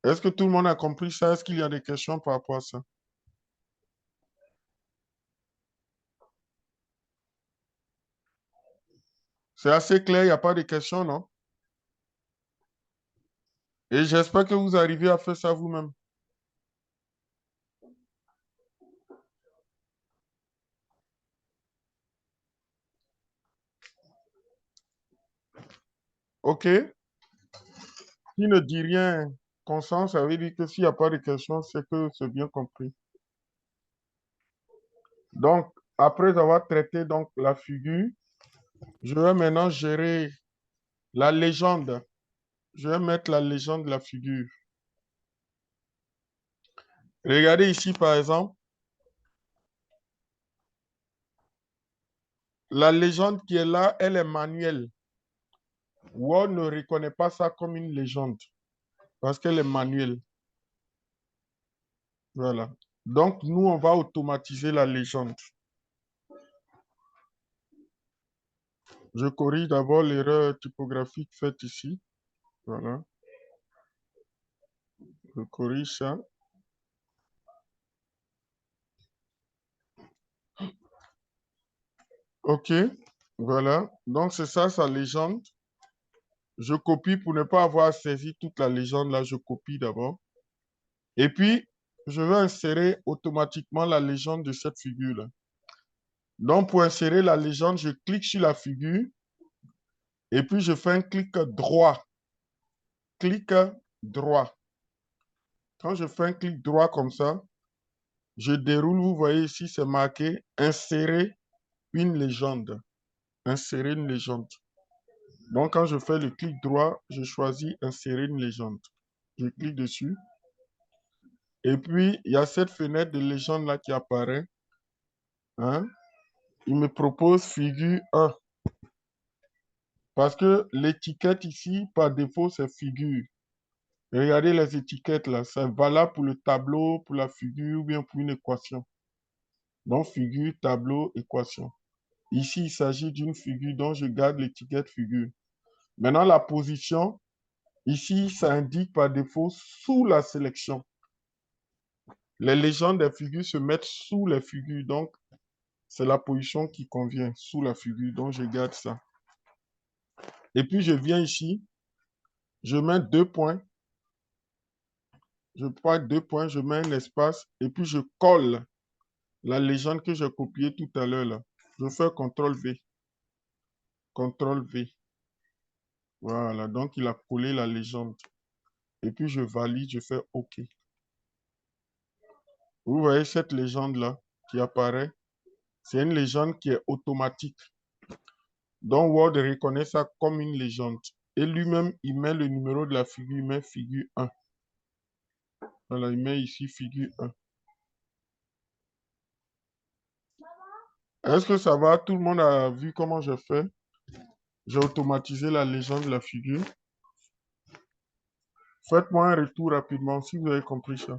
Est-ce que tout le monde a compris ça? Est-ce qu'il y a des questions par rapport à ça? C'est assez clair, il n'y a pas de questions, non? Et j'espère que vous arrivez à faire ça vous-même. OK? Qui ne dit rien, Constance, ça veut dire que s'il n'y a pas de questions, c'est que c'est bien compris. Donc, après avoir traité donc, la figure, je vais maintenant gérer la légende. Je vais mettre la légende de la figure. Regardez ici, par exemple, la légende qui est là, elle est manuelle. Word ne reconnaît pas ça comme une légende parce qu'elle est manuelle. Voilà. Donc, nous, on va automatiser la légende. Je corrige d'abord l'erreur typographique faite ici. Voilà. Je corrige ça. OK. Voilà. Donc, c'est ça, sa légende. Je copie pour ne pas avoir saisi toute la légende. Là, je copie d'abord. Et puis, je vais insérer automatiquement la légende de cette figure-là. Donc, pour insérer la légende, je clique sur la figure et puis je fais un clic droit. Clic droit. Quand je fais un clic droit comme ça, je déroule, vous voyez ici, c'est marqué insérer une légende. Insérer une légende. Donc, quand je fais le clic droit, je choisis insérer une légende. Je clique dessus. Et puis, il y a cette fenêtre de légende là qui apparaît. Hein? Il me propose figure 1. Parce que l'étiquette ici, par défaut, c'est figure. Regardez les étiquettes là. C'est valable pour le tableau, pour la figure ou bien pour une équation. Donc, figure, tableau, équation. Ici, il s'agit d'une figure dont je garde l'étiquette figure. Maintenant, la position, ici, ça indique par défaut sous la sélection. Les légendes des figures se mettent sous les figures. Donc, c'est la position qui convient, sous la figure. Donc, je garde ça. Et puis, je viens ici. Je mets 2 points. Je prends 2 points, je mets un espace. Et puis, je colle la légende que j'ai copiée tout à l'heure là. Je fais CTRL V. CTRL V. Voilà, donc il a collé la légende. Et puis je valide, je fais OK. Vous voyez cette légende-là qui apparaît. C'est une légende qui est automatique. Donc Word reconnaît ça comme une légende. Et lui-même, il met le numéro de la figure, il met figure 1. Voilà, il met ici figure 1. Est-ce que ça va? Tout le monde a vu comment je fais? J'ai automatisé la légende de la figure. Faites-moi un retour rapidement si vous avez compris ça.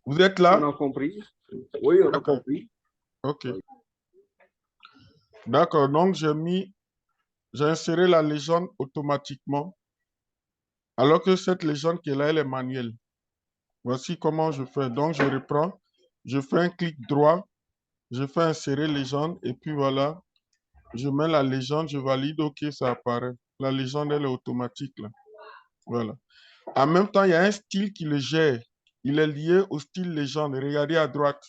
Vous êtes On là? a compris. Oui, on a D'accord. compris. OK. D'accord. Donc, j'ai inséré la légende automatiquement, alors que cette légende qui est là, elle est manuelle. Voici comment je fais. Donc, je reprends, je fais un clic droit, je fais insérer légende, et puis voilà, je mets la légende, je valide, OK, ça apparaît. La légende, elle est automatique, là. Voilà. En même temps, il y a un style qui le gère. Il est lié au style légende. Regardez à droite.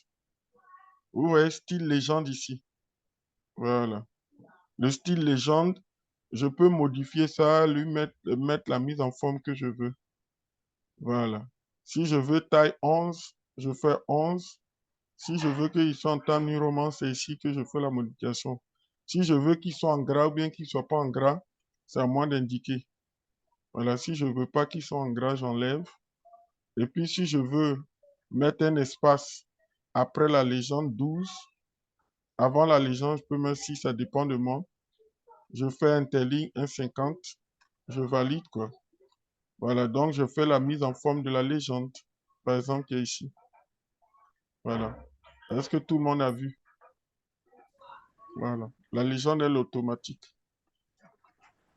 Vous voyez, style légende ici. Voilà. Le style légende, je peux modifier ça, mettre la mise en forme que je veux. Voilà. Si je veux taille 11, je fais 11. Si je veux qu'il soit en temps New Roman, c'est ici que je fais la modification. Si je veux qu'il soit en gras ou bien qu'il ne soit pas en gras, c'est à moi d'indiquer. Voilà, si je ne veux pas qu'il soit en gras, j'enlève. Et puis si je veux mettre un espace après la légende 12, avant la légende, je peux mettre 6, ça dépend de moi. Je fais interligne 1,50, je valide quoi. Voilà, donc je fais la mise en forme de la légende, par exemple, qui est ici. Voilà. Est-ce que tout le monde a vu? Voilà. La légende, elle est automatique.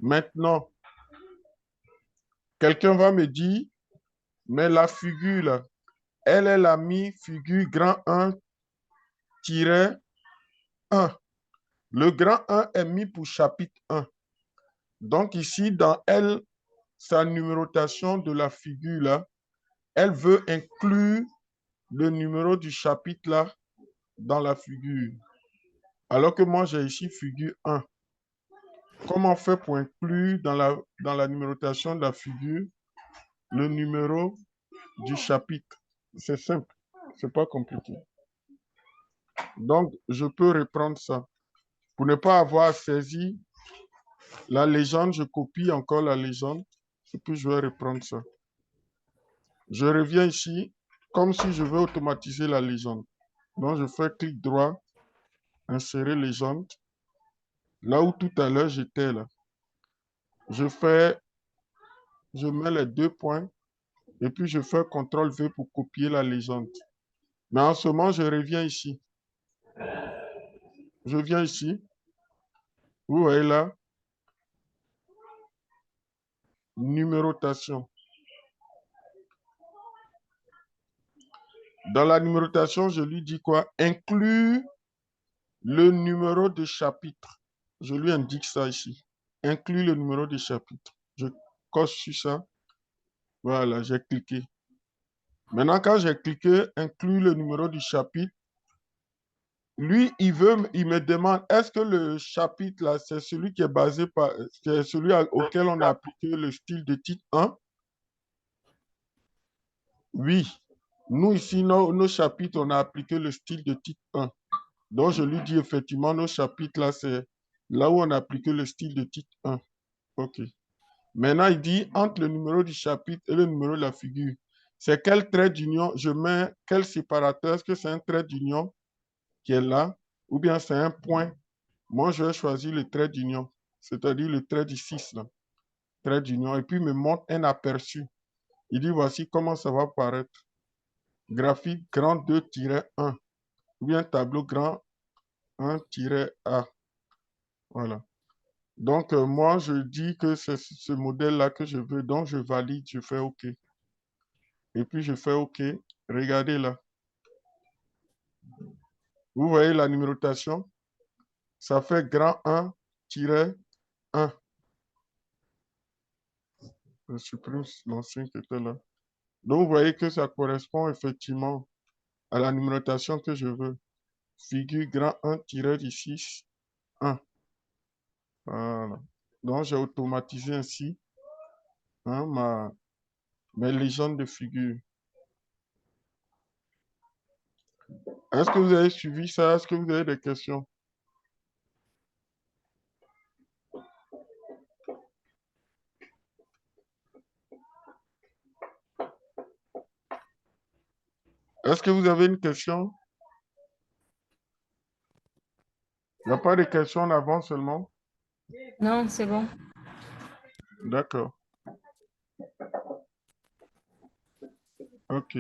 Maintenant, quelqu'un va me dire, mais la figure, là, elle a mis figure grand 1-1. Le grand 1 est mis pour chapitre 1. Donc ici, dans elle, sa numérotation de la figure, là, elle veut inclure le numéro du chapitre, là, dans la figure. Alors que moi, j'ai ici figure 1. Comment on fait pour inclure dans la numérotation de la figure le numéro du chapitre? C'est simple, c'est pas compliqué. Donc, je peux reprendre ça. Pour ne pas avoir saisi la légende, je copie encore la légende et puis je vais reprendre ça. Je reviens ici comme si je veux automatiser la légende. Donc, je fais clic droit, insérer légende. Là où tout à l'heure j'étais là. Je mets les 2 points et puis je fais CTRL V pour copier la légende. Mais en ce moment, je reviens ici. Je viens ici. Vous voyez là, numérotation. Dans la numérotation, je lui dis quoi? Inclure le numéro de chapitre. Je lui indique ça ici. Inclure le numéro de chapitre. Je coche sur ça. Voilà, j'ai cliqué. Maintenant, quand j'ai cliqué, inclure le numéro du chapitre, lui, il me demande, est-ce que le chapitre, là, c'est celui qui est basé par, c'est celui auquel on a appliqué le style de titre 1? Oui. Nous, ici, nos chapitres, on a appliqué le style de titre 1. Donc, je lui dis effectivement, nos chapitres, là, c'est là où on a appliqué le style de titre 1. OK. Maintenant, il dit, entre le numéro du chapitre et le numéro de la figure, c'est quel trait d'union je mets, quel séparateur? Est-ce que c'est un trait d'union qui est là ou bien c'est un point? Moi, je vais choisir le trait d'union, c'est-à-dire le trait du 6, là. Trait d'union. Et puis, il me montre un aperçu. Il dit, voici comment ça va paraître. Graphique grand 2-1 ou bien tableau grand 1-A. Voilà. Donc, moi, je dis que c'est ce modèle-là que je veux. Donc, je valide, je fais OK. Et puis, je fais OK. Regardez là. Vous voyez la numérotation? Ça fait grand 1-1. Je supprime l'ancien qui était là. Donc, vous voyez que ça correspond effectivement à la numérotation que je veux. Figure grand 1-6, 1. Voilà. Donc, j'ai automatisé ainsi mes légendes de figures. Est-ce que vous avez suivi ça? Est-ce que vous avez des questions? Est-ce que vous avez une question? Il n'y a pas de questions en avant seulement? Non, c'est bon. D'accord. OK.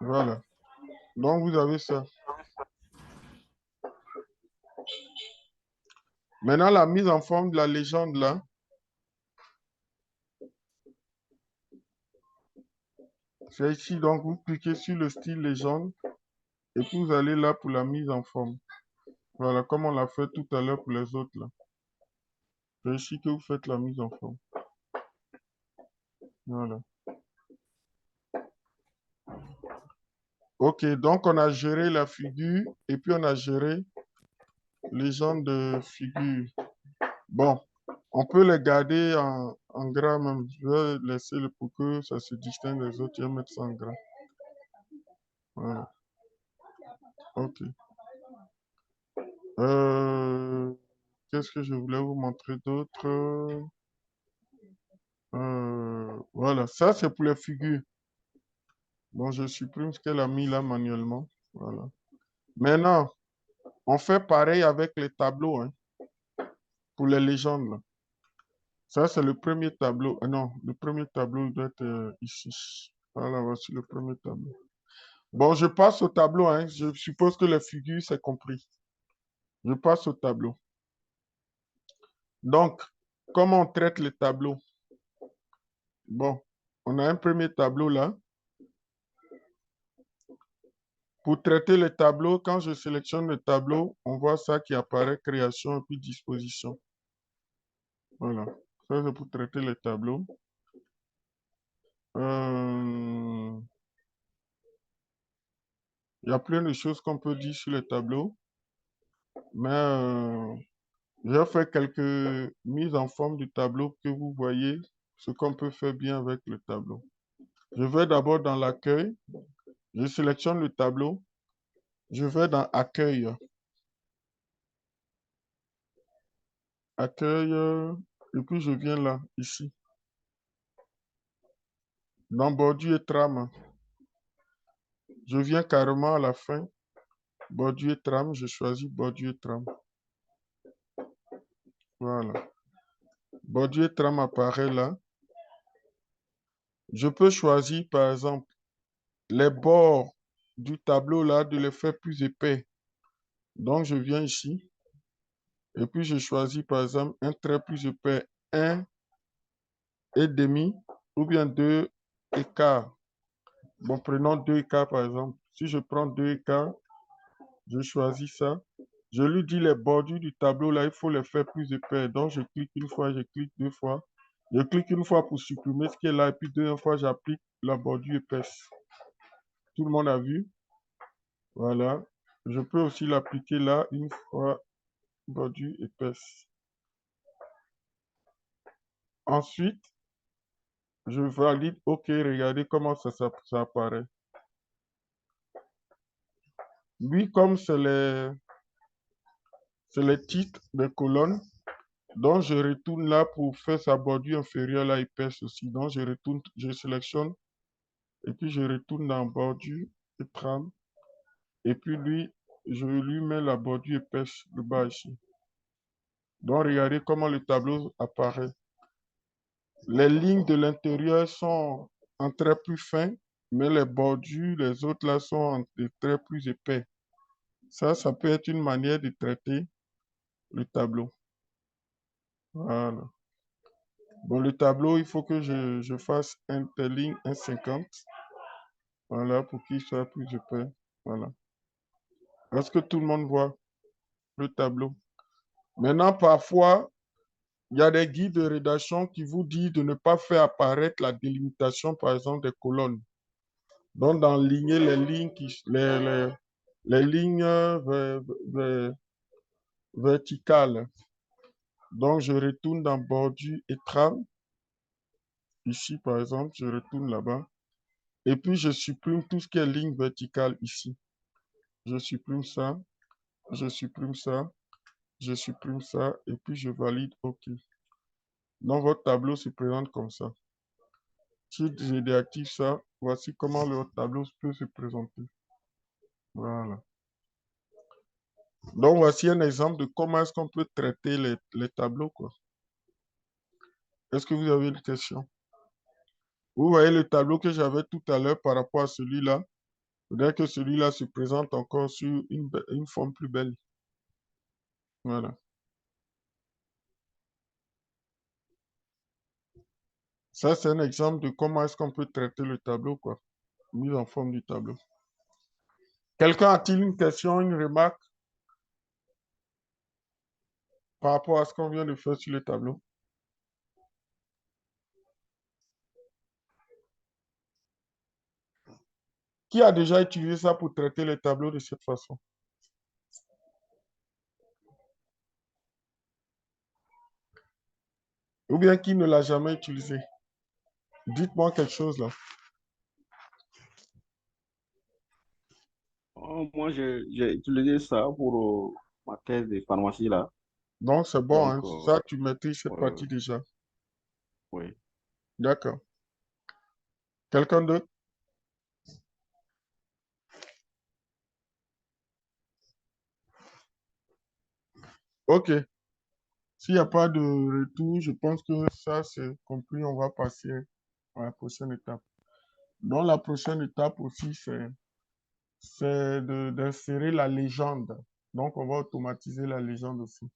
Voilà. Donc, vous avez ça. Maintenant, la mise en forme de la légende, là. C'est ici, donc, vous cliquez sur le style légende et puis vous allez là pour la mise en forme. Voilà, comme on l'a fait tout à l'heure pour les autres, là. C'est ici que vous faites la mise en forme. Voilà. Ok, donc on a géré la figure et puis on a géré les gens de figure. Bon, on peut les garder en gras même. Je vais laisser le pour que ça se distingue des autres. Je vais mettre ça en gras. Voilà. Ok. Qu'est-ce que je voulais vous montrer d'autre? Voilà, ça c'est pour les figures. Bon, je supprime ce qu'elle a mis là manuellement. Voilà. Maintenant, on fait pareil avec les tableaux, hein, pour les légendes, là. Ça, c'est le premier tableau. Non, le premier tableau doit être ici. Voilà, voici le premier tableau. Bon, je passe au tableau, hein. Je suppose que les figures, c'est compris. Je passe au tableau. Donc, comment on traite les tableaux? Bon, on a un premier tableau là. Pour traiter les tableaux, quand je sélectionne le tableau, on voit ça qui apparaît, création et puis disposition. Voilà, ça c'est pour traiter les tableaux. Il y a plein de choses qu'on peut dire sur les tableaux, mais j'ai fait quelques mises en forme du tableau que vous voyez, ce qu'on peut faire bien avec le tableau. Je vais d'abord dans l'accueil, je sélectionne le tableau, je vais dans accueil. Accueil, et puis je viens là, ici. Dans bordure et trame, je viens carrément à la fin. Bordure et trame, je choisis bordure et trame. Voilà. Bordure et trame apparaît là. Je peux choisir, par exemple, les bords du tableau là, de les faire plus épais. Donc, je viens ici. Et puis, je choisis, par exemple, un trait plus épais, 1,5 ou bien 2 écarts. Bon, prenons 2 écarts, par exemple. Si je prends 2 écarts, je choisis ça. Je lui dis les bordures du tableau, là, il faut les faire plus épais. Donc, je clique une fois, je clique 2 fois. Je clique une fois pour supprimer ce qui est là, et puis 2 fois, j'applique la bordure épaisse. Tout le monde a vu? Voilà. Je peux aussi l'appliquer là, une fois, bordure épaisse. Ensuite, je valide OK. Regardez comment ça apparaît. Oui, comme c'est les titres des colonnes, donc je retourne là pour faire sa bordure inférieure, là, épaisse aussi. Donc, je retourne, je sélectionne, et puis je retourne dans bordure et trame. Et puis lui, je lui mets la bordure épaisse de bas ici. Donc, regardez comment le tableau apparaît. Les lignes de l'intérieur sont en traits plus fins, mais les bordures, les autres là, sont en des traits plus épais. Ça peut être une manière de traiter le tableau. Voilà. Bon, le tableau, il faut que je fasse interligne 1,50. Voilà, pour qu'il soit plus épais. Voilà. Est-ce que tout le monde voit le tableau? Maintenant, parfois, il y a des guides de rédaction qui vous disent de ne pas faire apparaître la délimitation, par exemple, des colonnes. Donc, d'enligner les lignes, les lignes verticales. Donc, je retourne dans bordure et trame. Ici, par exemple, je retourne là-bas. Et puis, je supprime tout ce qui est ligne verticale ici. Je supprime ça, je supprime ça, je supprime ça, et puis je valide OK. Donc, votre tableau se présente comme ça. Si je déactive ça, voici comment le tableau peut se présenter. Voilà. Donc, voici un exemple de comment est-ce qu'on peut traiter les tableaux, quoi. Est-ce que vous avez une question? Vous voyez le tableau que j'avais tout à l'heure par rapport à celui-là? faudrait que celui-là se présente encore sur une forme plus belle. Voilà. Ça, c'est un exemple de comment est-ce qu'on peut traiter le tableau, quoi. Mise en forme du tableau. Quelqu'un a-t-il une question, une remarque par rapport à ce qu'on vient de faire sur le tableau? Qui a déjà utilisé ça pour traiter les tableaux de cette façon? Ou bien qui ne l'a jamais utilisé? Dites-moi quelque chose là. Oh, moi, j'ai utilisé ça pour ma thèse de pharmacie là. Donc, c'est bon, hein. Donc, Ça, tu maîtrises cette euh, partie déjà. oui. D'accord. Quelqu'un d'autre? OK. S'il n'y a pas de retour, je pense que ça, c'est compris. On va passer à la prochaine étape. Donc, la prochaine étape aussi, c'est d'insérer la légende. Donc, on va automatiser la légende aussi.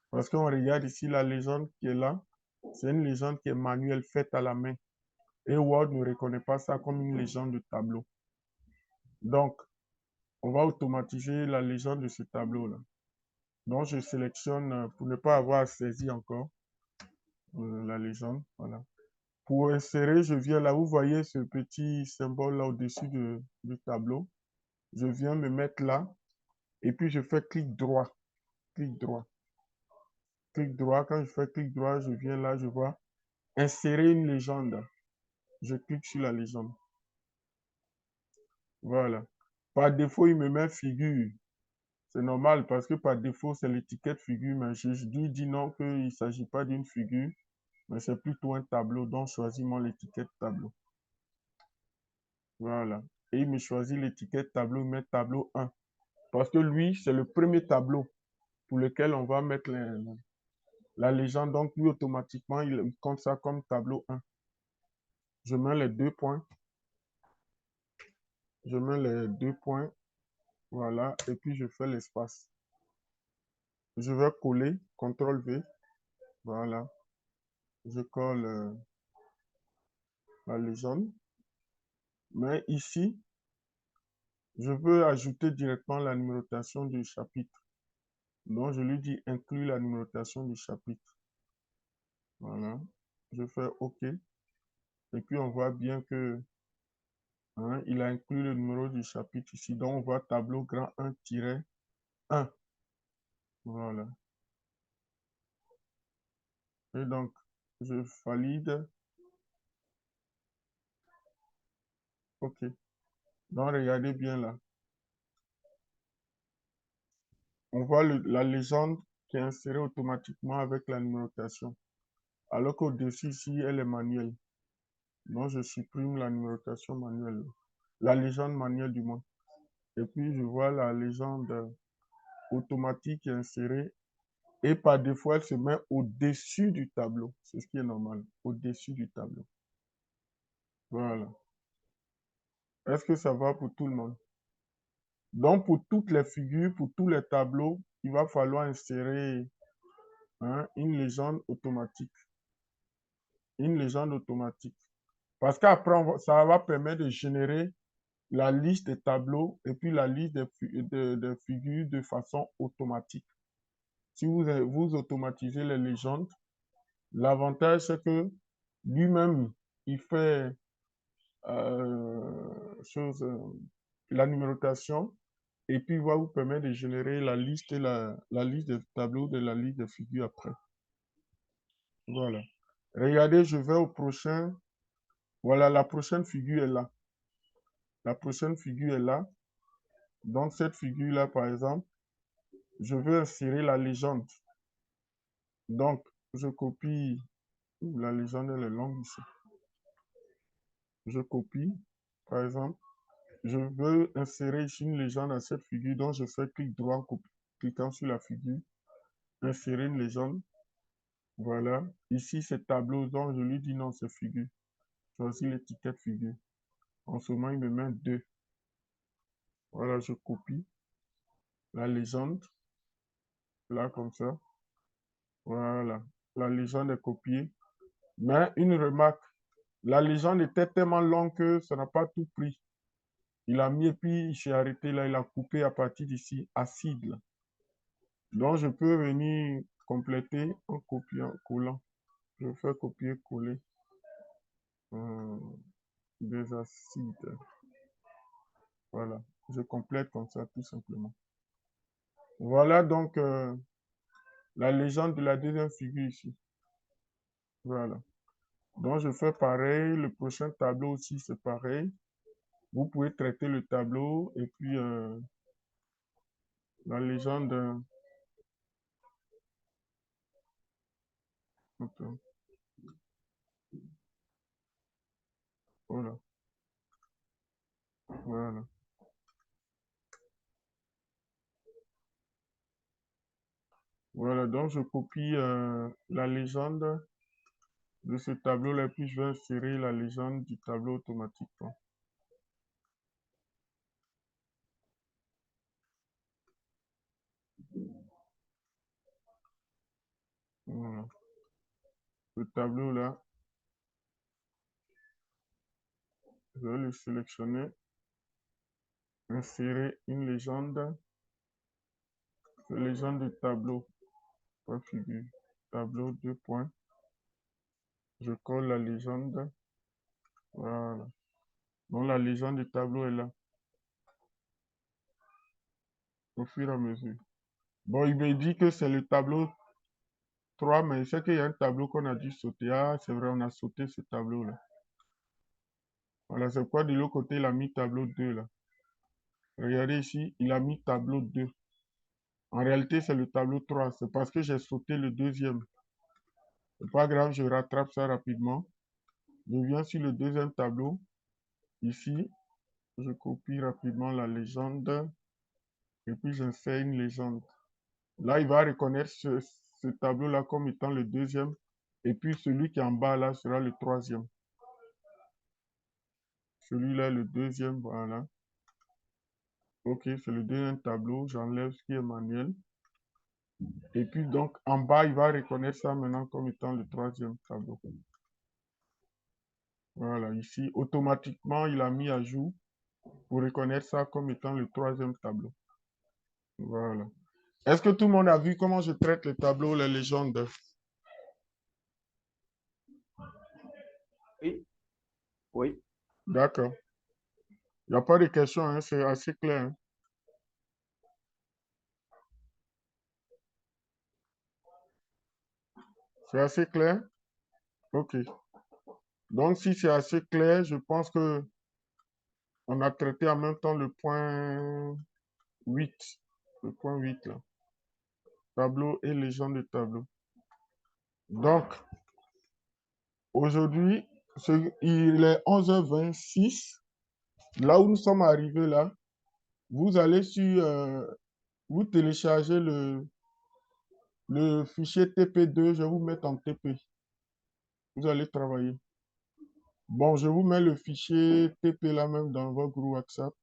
Parce qu'on regarde ici la légende qui est là. C'est une légende qui est manuelle, faite à la main. Et Word ne reconnaît pas ça comme une légende de tableau. Donc, on va automatiser la légende de ce tableau-là. Donc, je sélectionne, pour ne pas avoir à saisir encore la légende. Voilà. Pour insérer, je viens là, vous voyez ce petit symbole-là au-dessus du tableau. Je viens me mettre là et puis je fais clic droit. Clic droit. Clic droit. Quand je fais clic droit, je viens là, je vois insérer une légende. Je clique sur la légende. Voilà. Par défaut, il me met figure. C'est normal parce que par défaut, c'est l'étiquette figure, mais je lui dis non, qu'il ne s'agit pas d'une figure, mais c'est plutôt un tableau, donc choisis moi l'étiquette tableau. Voilà. Et il me choisit l'étiquette tableau, il met tableau 1. Parce que lui, c'est le premier tableau pour lequel on va mettre la légende. Donc, lui, automatiquement, il compte ça comme tableau 1. Je mets les 2 points. Je mets les 2 points. Voilà. Et puis, je fais l'espace. Je vais coller. CTRL V. Voilà. Je colle la légende. Mais ici, je veux ajouter directement la numérotation du chapitre. Donc, je lui dis inclure la numérotation du chapitre. Voilà. Je fais OK. Et puis, on voit bien que il a inclus le numéro du chapitre ici. Donc, on voit tableau grand 1-1. Voilà. Et donc, je valide. OK. Donc, regardez bien là. On voit la légende qui est insérée automatiquement avec la numérotation. Alors qu'au-dessus, ici, elle est manuelle. Donc, je supprime la numérotation manuelle. La légende manuelle du moins. Et puis, je vois la légende automatique qui est insérée. Et par défaut, elle se met au-dessus du tableau. C'est ce qui est normal. Au-dessus du tableau. Voilà. Est-ce que ça va pour tout le monde? Donc, pour toutes les figures, pour tous les tableaux, il va falloir insérer une légende automatique. Une légende automatique. Parce qu'après, ça va permettre de générer la liste des tableaux et puis la liste des figures de façon automatique. Si vous automatisez les légendes, l'avantage, c'est que lui-même, il fait la numérotation et puis il va vous permettre de générer la liste, la liste des tableaux de la liste des figures après. Voilà. Regardez, je vais au prochain. Voilà, la prochaine figure est là. La prochaine figure est là. Donc, cette figure-là, par exemple, je veux insérer la légende. Donc, je copie. La légende, elle est longue ici. Je copie, par exemple. Je veux insérer ici une légende à cette figure, donc je fais clic droit en cliquant sur la figure. Insérer une légende. Voilà. Ici, c'est tableau, donc je lui dis non, c'est figure. Choisis l'étiquette figure. En ce moment, il me met 2. Voilà, je copie la légende, là, comme ça. Voilà, la légende est copiée. Mais une remarque, la légende était tellement longue que ça n'a pas tout pris. Il a mis et puis j'ai arrêté là, il a coupé à partir d'ici, acide. Là. Donc, je peux venir compléter en copiant, collant. Je fais copier-coller euh, des acides. Voilà, je complète comme ça tout simplement. Voilà donc la légende de la deuxième figure ici. Voilà. Donc, je fais pareil. Le prochain tableau aussi, c'est pareil. Vous pouvez traiter le tableau et puis la légende. Attends, voilà. Voilà. Voilà, donc je copie la légende de ce tableau-là, puis je vais insérer la légende du tableau automatiquement. Voilà. Le tableau-là, je vais le sélectionner, insérer une légende, la légende du tableau, pas figure, tableau, deux points. Je colle la légende, voilà. Donc la légende du tableau est là, au fur et à mesure. Bon, il me dit que c'est le tableau 3, mais c'est qu'il y a un tableau qu'on a dû sauter. Ah, c'est vrai, on a sauté ce tableau-là. Voilà, c'est quoi de l'autre côté, il a mis tableau 2 là. Regardez ici, il a mis tableau 2. En réalité, c'est le tableau 3. C'est parce que j'ai sauté le deuxième. C'est pas grave, je rattrape ça rapidement. Je viens sur le deuxième tableau. Ici, je copie rapidement la légende. Et puis, j'insère une légende. Là, il va reconnaître ce tableau-là comme étant le deuxième. Et puis, celui qui est en bas, là, sera le troisième. Celui-là, le deuxième, voilà. Ok, c'est le deuxième tableau. J'enlève ce qui est manuel. Et puis, donc, en bas, il va reconnaître ça maintenant comme étant le troisième tableau. Voilà, ici, automatiquement, il a mis à jour pour reconnaître ça comme étant le troisième tableau. Voilà. Est-ce que tout le monde a vu comment je traite les tableaux, les légendes? Oui, oui. D'accord. Il n'y a pas de questions, hein, c'est assez clair. Hein. C'est assez clair? Ok. Donc, si c'est assez clair, je pense que on a traité en même temps le point 8. Le point 8, là. Tableau et légende de tableau. Donc, aujourd'hui, il est 11h26. Là où nous sommes arrivés, là, vous allez sur, vous téléchargez le fichier TP2, je vais vous mettre en TP. Vous allez travailler. Bon, je vous mets le fichier TP là même dans votre groupe WhatsApp.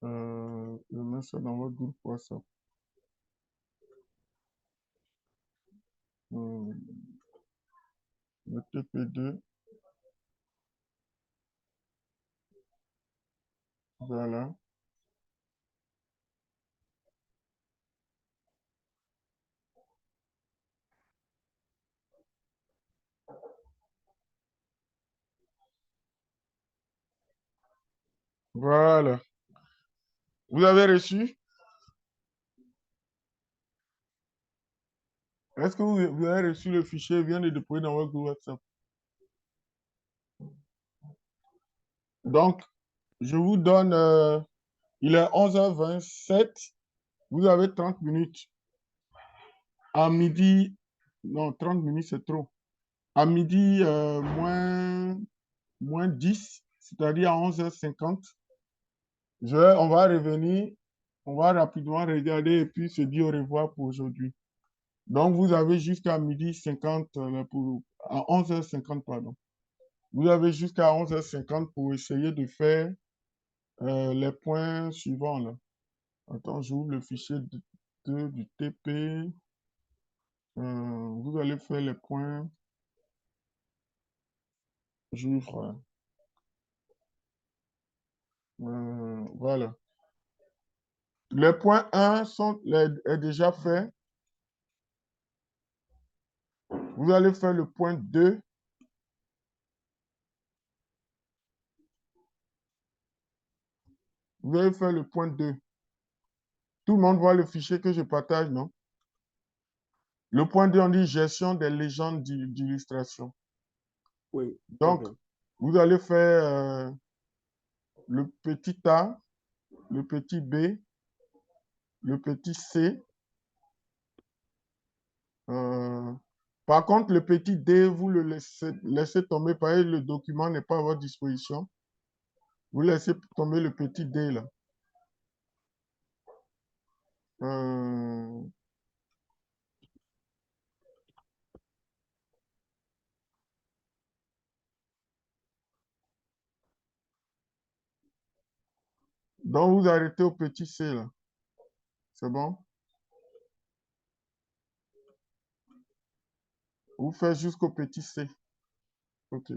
Je mets ça dans votre groupe WhatsApp. Le TP2. Voilà. Voilà. Vous avez reçu? Est-ce que vous avez reçu le fichier? Vient de déployer dans votre groupe WhatsApp. Donc, je vous donne, il est 11h27. Vous avez 30 minutes. À midi, non, 30 minutes, c'est trop. À midi, moins 10, c'est-à-dire à 11h50, on va revenir, on va rapidement regarder et puis se dire au revoir pour aujourd'hui. Donc, vous avez jusqu'à midi 50, à 11h50, pardon. Vous avez jusqu'à 11h50 pour essayer de faire les points suivants, là. Attends, j'ouvre le fichier du TP. Vous allez faire les points. J'ouvre. Voilà. Le point 1 est déjà fait. Vous allez faire le point 2. Vous allez faire le point 2. Tout le monde voit le fichier que je partage, non? Le point 2, on dit gestion des légendes d'illustration. Oui. Donc, OK. vous allez faire le petit A, le petit B, le petit C. Par contre, le petit D, vous le laissez tomber parce que le document n'est pas à votre disposition. Vous laissez tomber le petit D là. Donc, vous arrêtez au petit C là. C'est bon? Vous faites jusqu'au petit C. OK.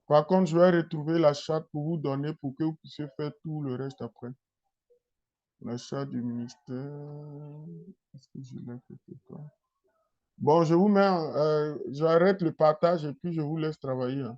Par contre, je vais retrouver la charte pour vous donner pour que vous puissiez faire tout le reste après. La charte du ministère. Est-ce que je l'ai quelque part? Bon, je vous mets, j'arrête le partage et puis je vous laisse travailler, hein.